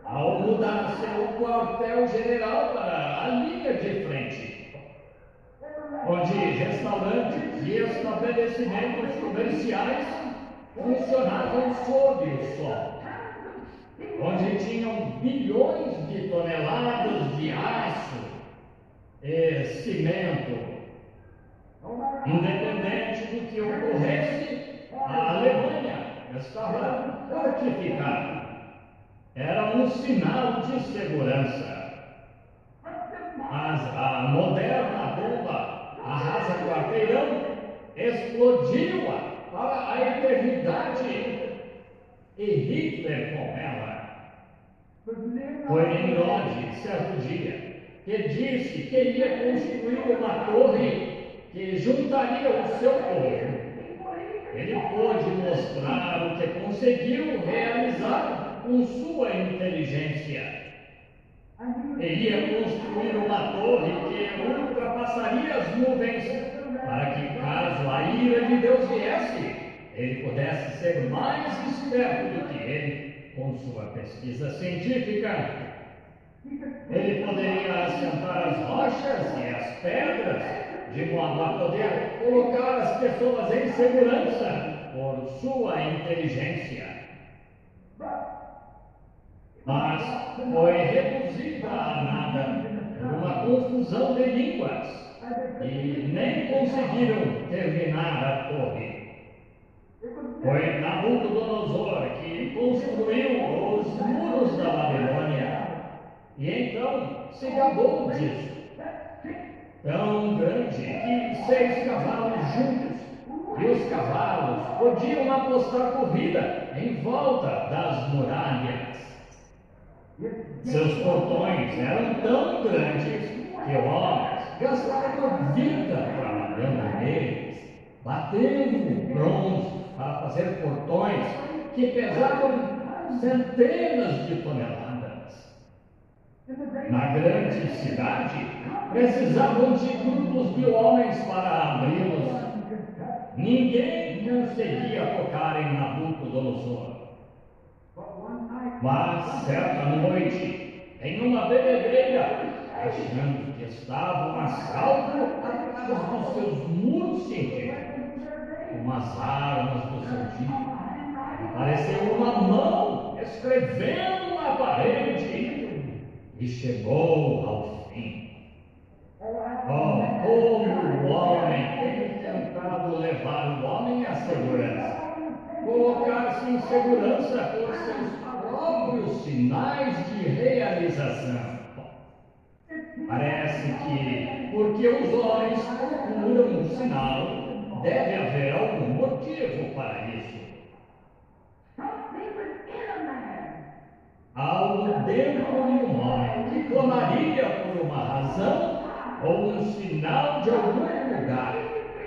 Speaker 2: ao mudar seu quartel-general para a linha de frente, onde restaurantes e estabelecimentos comerciais funcionavam sob o sol, onde tinham bilhões de toneladas de aço e cimento. Independente do que ocorresse, a Alemanha estava fortificada. Era um sinal de segurança. Mas a moderna bomba arrasa-quarteirão explodiu-a para a eternidade e Hitler com ela. Foi Nimrod, certo dia, que disse que iria construir uma torre que juntaria o seu povo. Ele pôde mostrar o que conseguiu realizar com sua inteligência. Iria construir uma torre que ultrapassaria as nuvens, para que, caso a ira de Deus viesse, ele pudesse ser mais esperto do que ele com sua pesquisa científica. Ele poderia assentar as rochas e as pedras, de modo a poder colocar as pessoas em segurança por sua inteligência. Mas foi reduzida a nada por uma confusão de línguas e nem conseguiram terminar a torre. Foi Nabucodonosor que construiu os muros da Babilônia e então se gabou disso. Tão grande que 6 cavalos juntos, e os cavalos podiam apostar corrida em volta das muralhas. Seus portões eram tão grandes que homens gastaram vida trabalhando neles, batendo bronze para fazer portões que pesavam centenas de toneladas. Na grande cidade, precisavam de grupos de homens para abri-los. Ninguém conseguia tocar em Nabucodonosor. Mas, certa noite, em uma bebedeira, achando que estavam a salvo atrás dos seus muros científicos, umas armas do seu tipo, apareceu uma mão escrevendo na parede e chegou ao fim. Oh, como o homem tem tentado levar o homem à segurança, colocar-se em segurança por seus próprios sinais de realização. Parece que, porque os homens procuram um sinal, deve haver algum motivo para isso. algo dentro de um homem que clamaria por uma razão ou um sinal de algum lugar,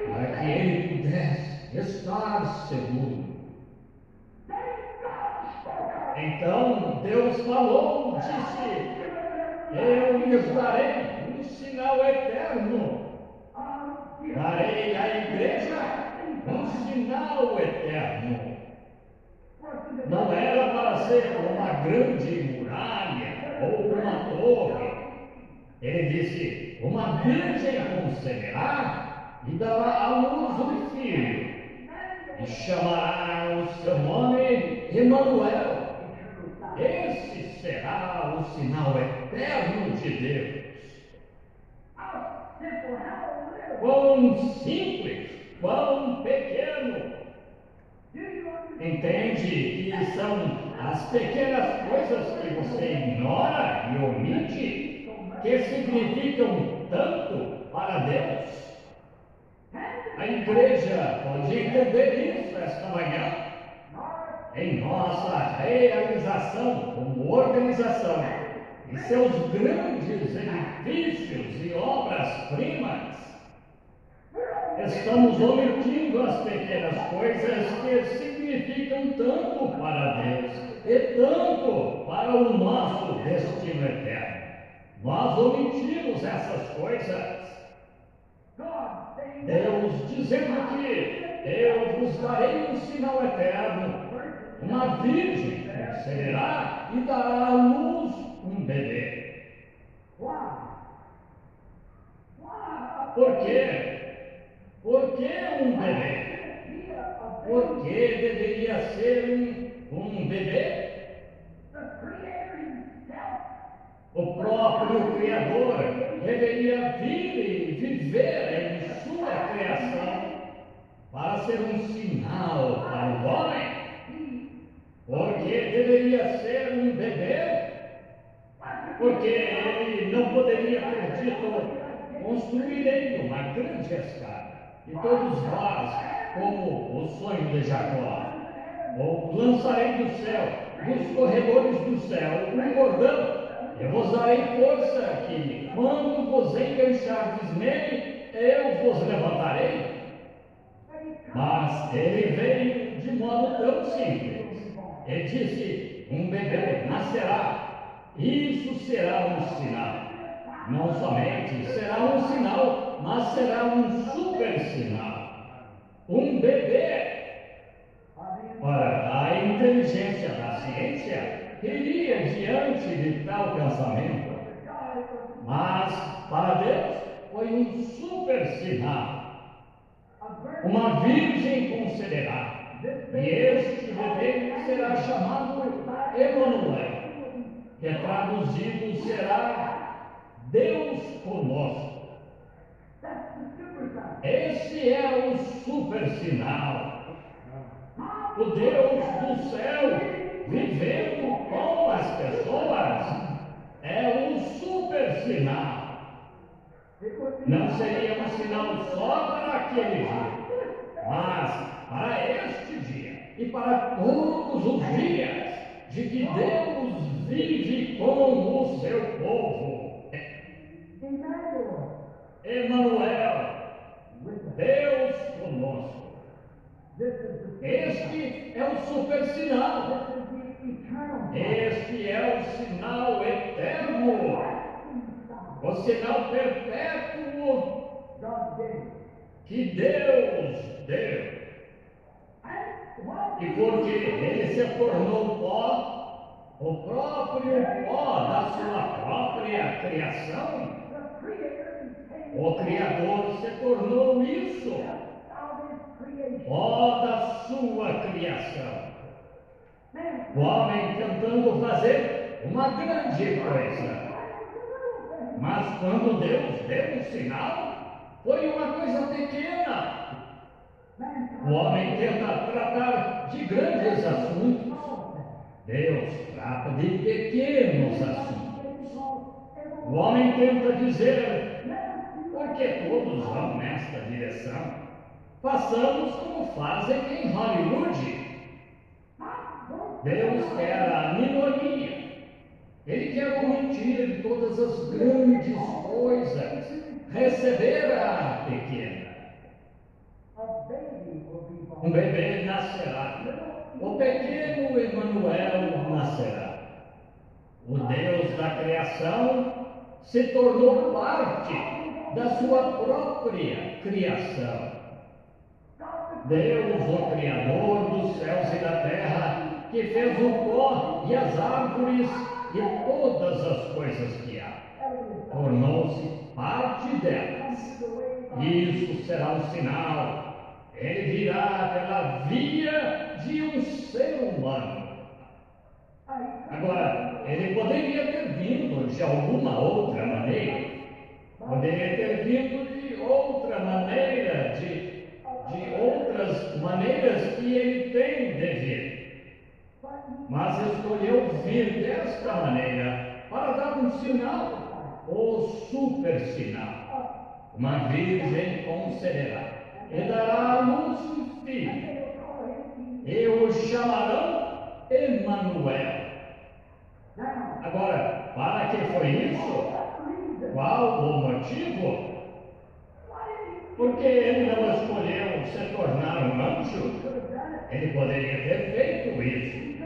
Speaker 2: para que ele pudesse estar seguro. Então Deus falou, disse: eu lhes darei um sinal eterno. Darei à igreja um sinal eterno. Não era para ser uma grande muralha ou uma torre. Ele disse: uma virgem conceberá e dará à luz um filho, e chamará o seu nome Emanuel. Esse será o sinal eterno de Deus. Quão simples, quão pequeno. Entende que são as pequenas coisas que você ignora e omite que significam tanto para Deus? A igreja pode entender isso esta manhã. Em nossa realização como organização e seus grandes edifícios e obras-primas, estamos omitindo as pequenas coisas que significam tanto para Deus e tanto para o nosso destino eterno. Nós omitimos essas coisas. Deus dizendo que eu vos darei um sinal eterno. Uma virgem conceberá e dará à luz um bebê. Por quê? Por que um bebê? Por que deveria ser um bebê? O próprio Criador deveria vir e viver em sua criação para ser um sinal para o homem. Porque deveria ser um bebê? Porque ele não poderia ter dito: construirei uma grande escada, e todos vós, como o sonho de Jacó, ou lançarei do céu, dos corredores do céu, um cordão, e vos darei força que, quando vos enganchardes nele, eu vos levantarei. Mas ele veio de modo tão simples. Ele disse: um bebê nascerá. Isso será um sinal. Não somente será um sinal, mas será um super sinal. Um bebê. Ora, a inteligência da ciência iria diante de tal pensamento. Mas, para Deus, foi um super sinal. Uma virgem conceberá. E este bebê será chamado Emanuel, que traduzido será Deus conosco. Esse é o super sinal. O Deus do céu vivendo com as pessoas é o super sinal. Não seria um sinal só para aquele dia, mas para este dia e para todos os dias de que Deus vive com o seu povo. Emanuel, Deus conosco. Este é o super sinal. Este é o sinal eterno. O sinal perpétuo que Deus deu. E porque ele se tornou pó, o próprio pó da sua própria criação, o Criador se tornou isso, pó da sua criação. O homem tentando fazer uma grande coisa. Mas quando Deus deu um sinal, foi uma coisa pequena. O homem tenta tratar de grandes assuntos. Deus trata de pequenos assuntos. O homem tenta dizer: por que todos vão nesta direção? Façamos como fazem em Hollywood. Deus quer a minoria. Ele quer omitir todas as grandes coisas, receber a pequena. Um bebê nascerá, o pequeno Emanuel nascerá. O Deus da criação se tornou parte da sua própria criação. Deus, o Criador dos céus e da terra, que fez o pó e as árvores e todas as coisas que há, tornou-se parte delas. Isso será um sinal. Ele virá pela via de um ser humano. Agora, ele poderia ter vindo de alguma outra maneira. Poderia ter vindo de outra maneira, de outras maneiras que ele tem de vir. Mas escolheu vir desta maneira para dar um sinal, o super sinal. Uma virgem conceberá e dará à luz um filho, e o chamarão Emanuel. Agora, para que foi isso? Qual o motivo? Porque ele não escolheu se tornar um anjo. Ele poderia ter feito isso.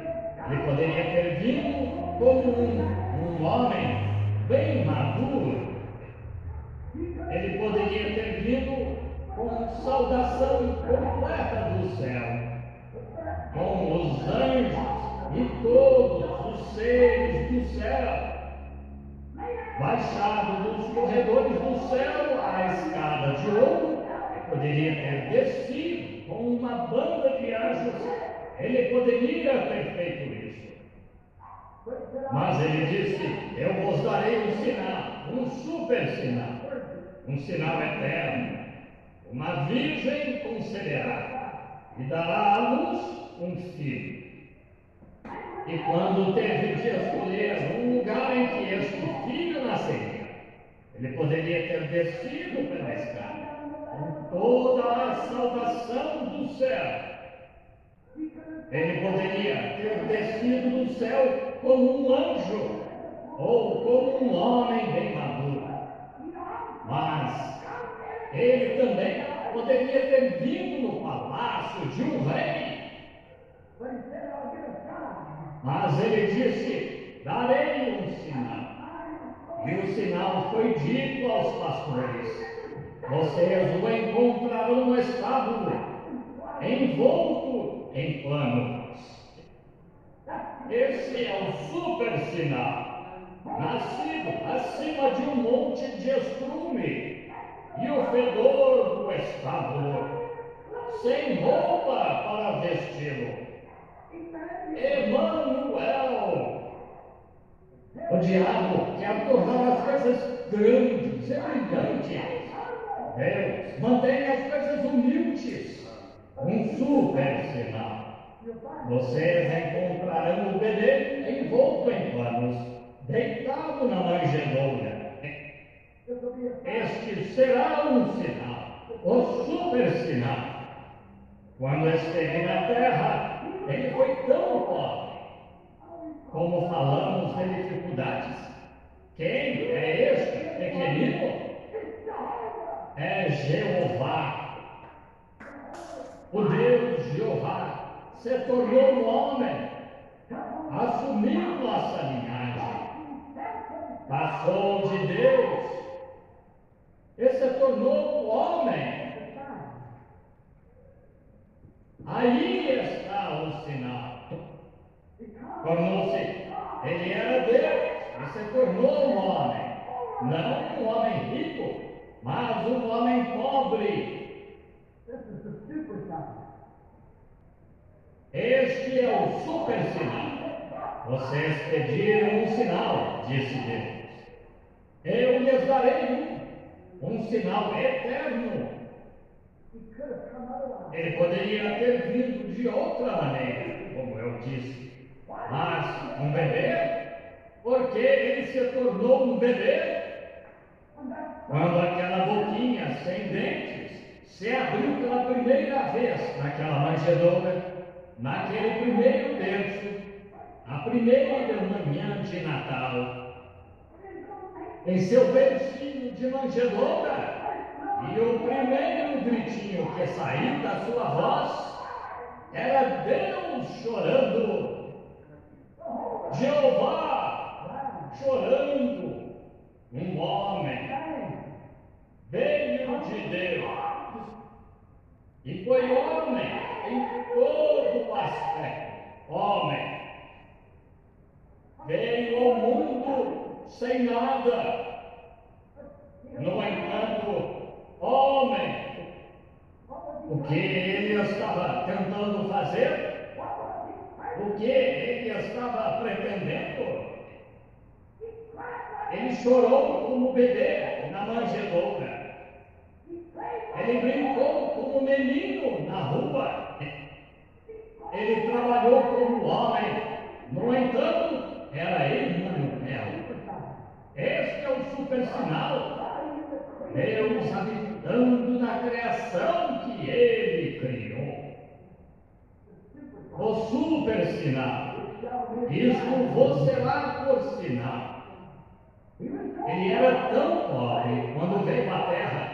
Speaker 2: Ele poderia ter vindo como um homem bem maduro. Ele poderia ter vindo com saudação completa do céu, com os anjos e todos os seres do céu, baixado dos corredores do céu à escada de ouro. Poderia ter descido com uma banda de anjos. Ele poderia ter feito isso. Mas ele disse: eu vos darei um sinal, um super sinal, um sinal eterno. Uma virgem conceberá e dará à luz um filho. E quando teve de escolher um lugar em que este filho nasceria, ele poderia ter descido pela escada, com toda a saudação do céu. Ele poderia ter descido do céu como um anjo, ou como um homem bem maduro. Mas ele também poderia ter vindo no palácio de um rei. Mas ele disse: darei um sinal. E o sinal foi dito aos pastores: vocês o encontrarão no estábulo, envolto em panos. Esse é o super sinal, nascido acima de um monte de estrume, e o fedor do estábulo, sem roupa para vesti-lo. Emanuel. O diabo quer tornar as coisas grandes e brilhantes. Deus mantém as coisas humildes. Um super sinal. Vocês encontrarão o bebê envolto em panos, deitado na manjedoura. Este será um sinal, o super sinal. Quando esteve na terra, ele foi tão pobre. Como falamos de dificuldades, quem é este pequenino? É Jeová. O Deus Jeová se tornou um homem, assumiu nossa linhagem, passou de Deus e se tornou homem. Aí está o sinal. Tornou-se, ele era Deus e se tornou um homem, não um homem rico, mas um homem pobre. Este é o super sinal. Vocês pediram um sinal, disse Deus. Eu lhes darei um sinal eterno. Ele poderia ter vindo de outra maneira, como eu disse. Mas um bebê? Porque ele se tornou um bebê? Quando aquela boquinha sem dentes se abriu pela primeira vez naquela manjedoura, naquele primeiro berço, a primeira manhã de Natal, em seu bercinho de manjedoura, e o primeiro gritinho que saiu da sua voz era Deus chorando, Jeová chorando, um homem veio de Deus e foi homem em todo o aspecto, homem. Veio ao mundo sem nada. No entanto, homem, o que ele estava tentando fazer? O que ele estava pretendendo? Ele chorou como bebê na manjedoura. Ele brincou como menino na rua. Ele trabalhou como homem. No entanto, era Emmanuel. Este é o super sinal. Deus habitando na criação que ele criou. O super sinal. Isto vos será por sinal. Ele era tão pobre quando veio à terra.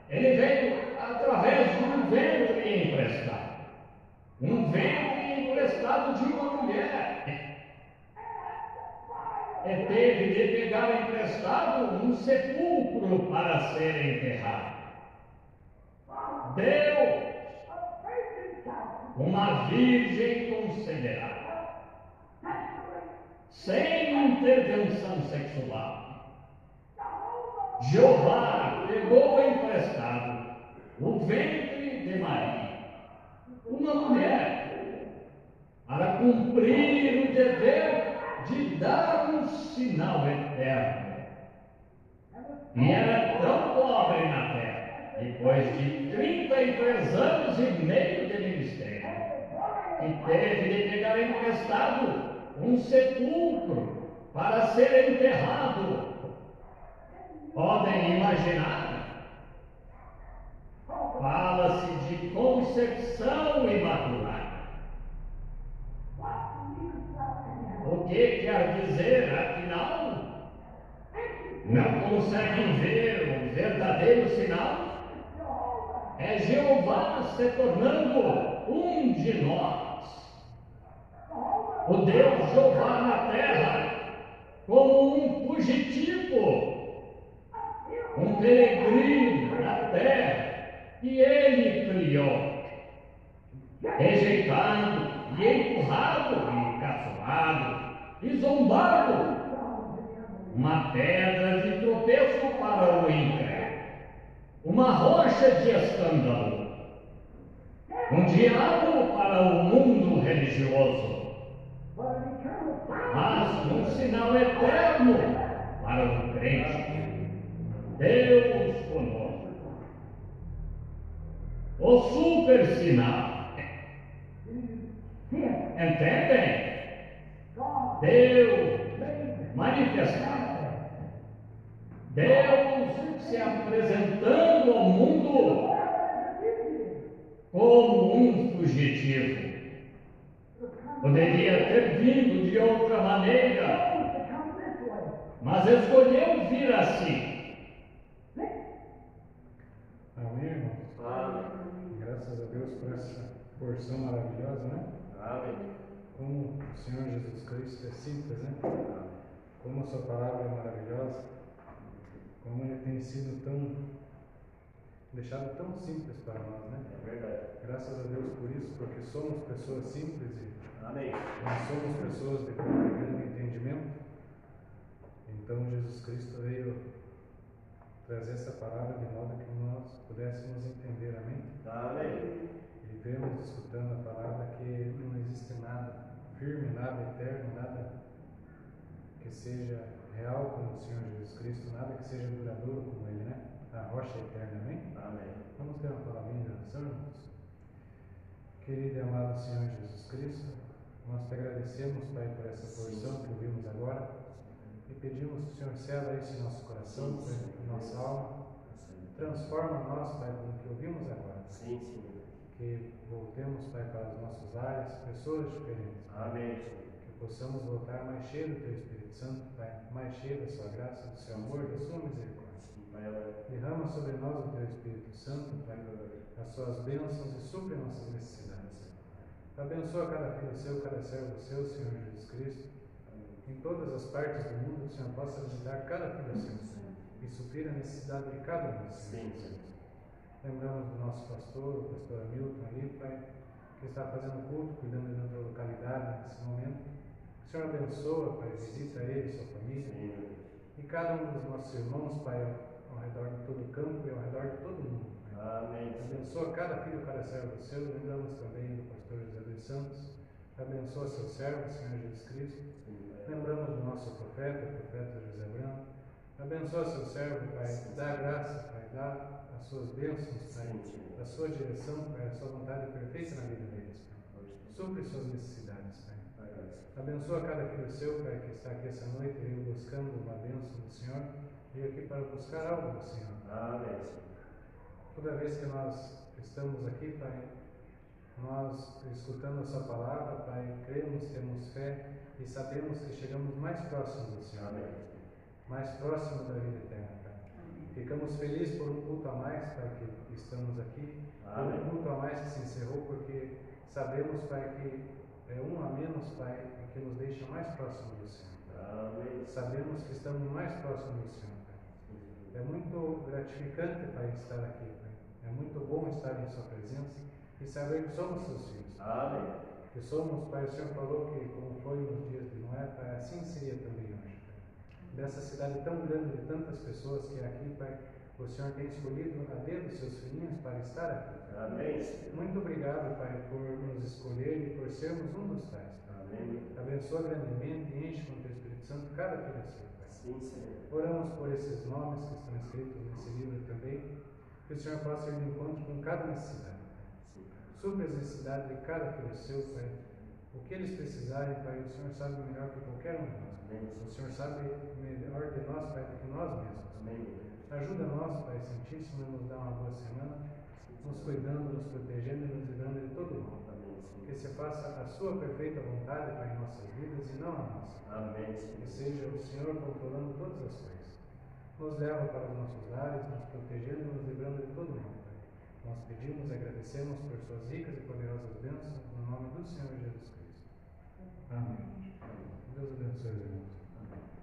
Speaker 2: Ele veio através de um ventre emprestado. Um ventre emprestado de uma mulher. E teve de pegar emprestado um sepulcro para ser enterrado. Deus, uma virgem considerada, sem intervenção sexual. Jeová pegou emprestado o ventre de Maria, uma mulher, para cumprir o dever de dar um sinal eterno. E era tão pobre na terra, depois de 33 anos e meio de ministério, que teve de pegar emprestado um sepulcro para ser enterrado. Podem imaginar? Fala-se de concepção imaculada. O que quer dizer, afinal? Não conseguem ver o verdadeiro sinal? É Jeová se tornando um de nós. O Deus Jeová na terra, como um fugitivo, um peregrino na terra que ele criou, rejeitado e empurrado e caçoado e zombado, uma pedra de tropeço para o incrédulo, uma rocha de escândalo, um diabo para o mundo religioso, mas um sinal eterno para o crente. Deus conosco. O super sinal. Entendem? Deus manifestado. Deus se apresentando ao mundo como um fugitivo. Poderia ter vindo de outra maneira, mas escolheu vir assim.
Speaker 4: Amém, irmãos?
Speaker 3: Amém.
Speaker 4: Graças a Deus por essa porção maravilhosa, né?
Speaker 3: Amém.
Speaker 4: Como o Senhor Jesus Cristo é simples, né? Como a sua palavra é maravilhosa. Como ele tem sido deixado tão simples para nós, né?
Speaker 3: É verdade.
Speaker 4: Graças a Deus por isso, porque somos pessoas simples e
Speaker 3: Amém.
Speaker 4: nós somos pessoas de grande entendimento. Então Jesus Cristo veio trazer essa palavra de modo que nós pudéssemos entender, amém?
Speaker 3: Amém.
Speaker 4: E vemos escutando a palavra que não existe nada firme, nada eterno, nada que seja real como o Senhor Jesus Cristo, nada que seja duradouro como Ele, né? A rocha eterna, amém?
Speaker 3: Amém.
Speaker 4: Vamos ter uma palavrinha de oração, irmãos? Querido e amado Senhor Jesus Cristo, nós te agradecemos, Pai, por essa porção que ouvimos agora. E pedimos que o Senhor cela isso em nosso coração, em nossa alma. Transforma nós, Pai, com o que ouvimos agora.
Speaker 3: Sim, Senhor.
Speaker 4: Que voltemos, Pai, para as nossas áreas, pessoas diferentes.
Speaker 3: Amém.
Speaker 4: Que possamos voltar mais cheio do Teu Espírito Santo, Pai, mais cheio da Sua graça, do Seu amor, da Sua misericórdia. Derrama sobre nós o Teu Espírito Santo, Pai, as Suas bênçãos e supre nossas necessidades. Abençoa cada filho seu, cada servo seu, Senhor Jesus Cristo. Em todas as partes do mundo, o Senhor possa visitar cada filho seu, Senhor, e suprir a necessidade de cada um, Senhor. Lembramos do nosso pastor, o pastor Hamilton ali, Pai, que está fazendo culto, cuidando de outra localidade nesse momento. O Senhor abençoa, Pai, visita ele, sua família. E cada um dos nossos irmãos, Pai, ao redor de todo o campo e ao redor de todo mundo. Pai. Amém. Abençoa cada filho, cada servo seu. Lembramos também do pastor José dos Santos. Abençoa seu servo, Senhor Jesus Cristo. Lembramos do nosso profeta, o profeta José Branco. Abençoa seu servo, Pai. Dá graça, Pai. Dá as suas bênçãos, Pai. A sua direção, Pai. A sua vontade perfeita na vida deles, Pai. Supre suas necessidades, Pai. Abençoa cada filho seu, Pai, que está aqui essa noite, eu buscando uma bênção do Senhor. Veio aqui para buscar algo do Senhor. Amém. Toda vez que nós estamos aqui, Pai, nós escutando a Sua palavra, Pai, cremos, temos fé e sabemos que chegamos mais próximo do Senhor. Amém. Mais próximo da vida eterna, Pai. Amém. Ficamos felizes por um culto a mais, Pai, que estamos aqui. Amém. Por um culto a mais que se encerrou, porque sabemos, Pai, que é um a menos, Pai, que nos deixa mais próximo do Senhor. Amém. Sabemos que estamos mais próximos do Senhor, Pai. É muito gratificante, Pai, estar aqui, Pai. É muito bom estar em Sua presença e saber que somos Seus filhos. Amém. Que somos, Pai, o Senhor falou que como foi nos dias de Noé, Pai, assim seria também hoje, Pai. Dessa cidade tão grande de tantas pessoas que é aqui, Pai, o Senhor tem escolhido a dedo seus filhinhos para estar aqui. Amém. Muito obrigado, Pai, por nos escolher e por sermos um dos tais. Amém. Abençoa grandemente e enche com o Teu Espírito Santo cada filho seu, Pai. Sim, Senhor. Oramos por esses nomes que estão escritos nesse livro também, que o Senhor possa ir de encontro com cada necessidade. Supre as necessidades de cada filho seu, Pai. O que eles precisarem, Pai, o Senhor sabe melhor que qualquer um de nós. Amém. O Senhor sabe melhor de nós, Pai, do que nós mesmos. Amém. Ajuda nós, Pai Santíssimo, a nos dar uma boa semana, nos cuidando, nos protegendo e nos livrando de todo mal. Amém. Que se faça a Sua perfeita vontade, Pai, em nossas vidas e não a nossa. Amém. Que seja o Senhor controlando todas as coisas. Nos leva para os nossos lares, nos protegendo e nos livrando de todo mal, Pai. Nós pedimos e agradecemos por Suas ricas e poderosas bênçãos, no nome do Senhor Jesus Cristo. Amém. Deus abençoe, irmãos. Amém.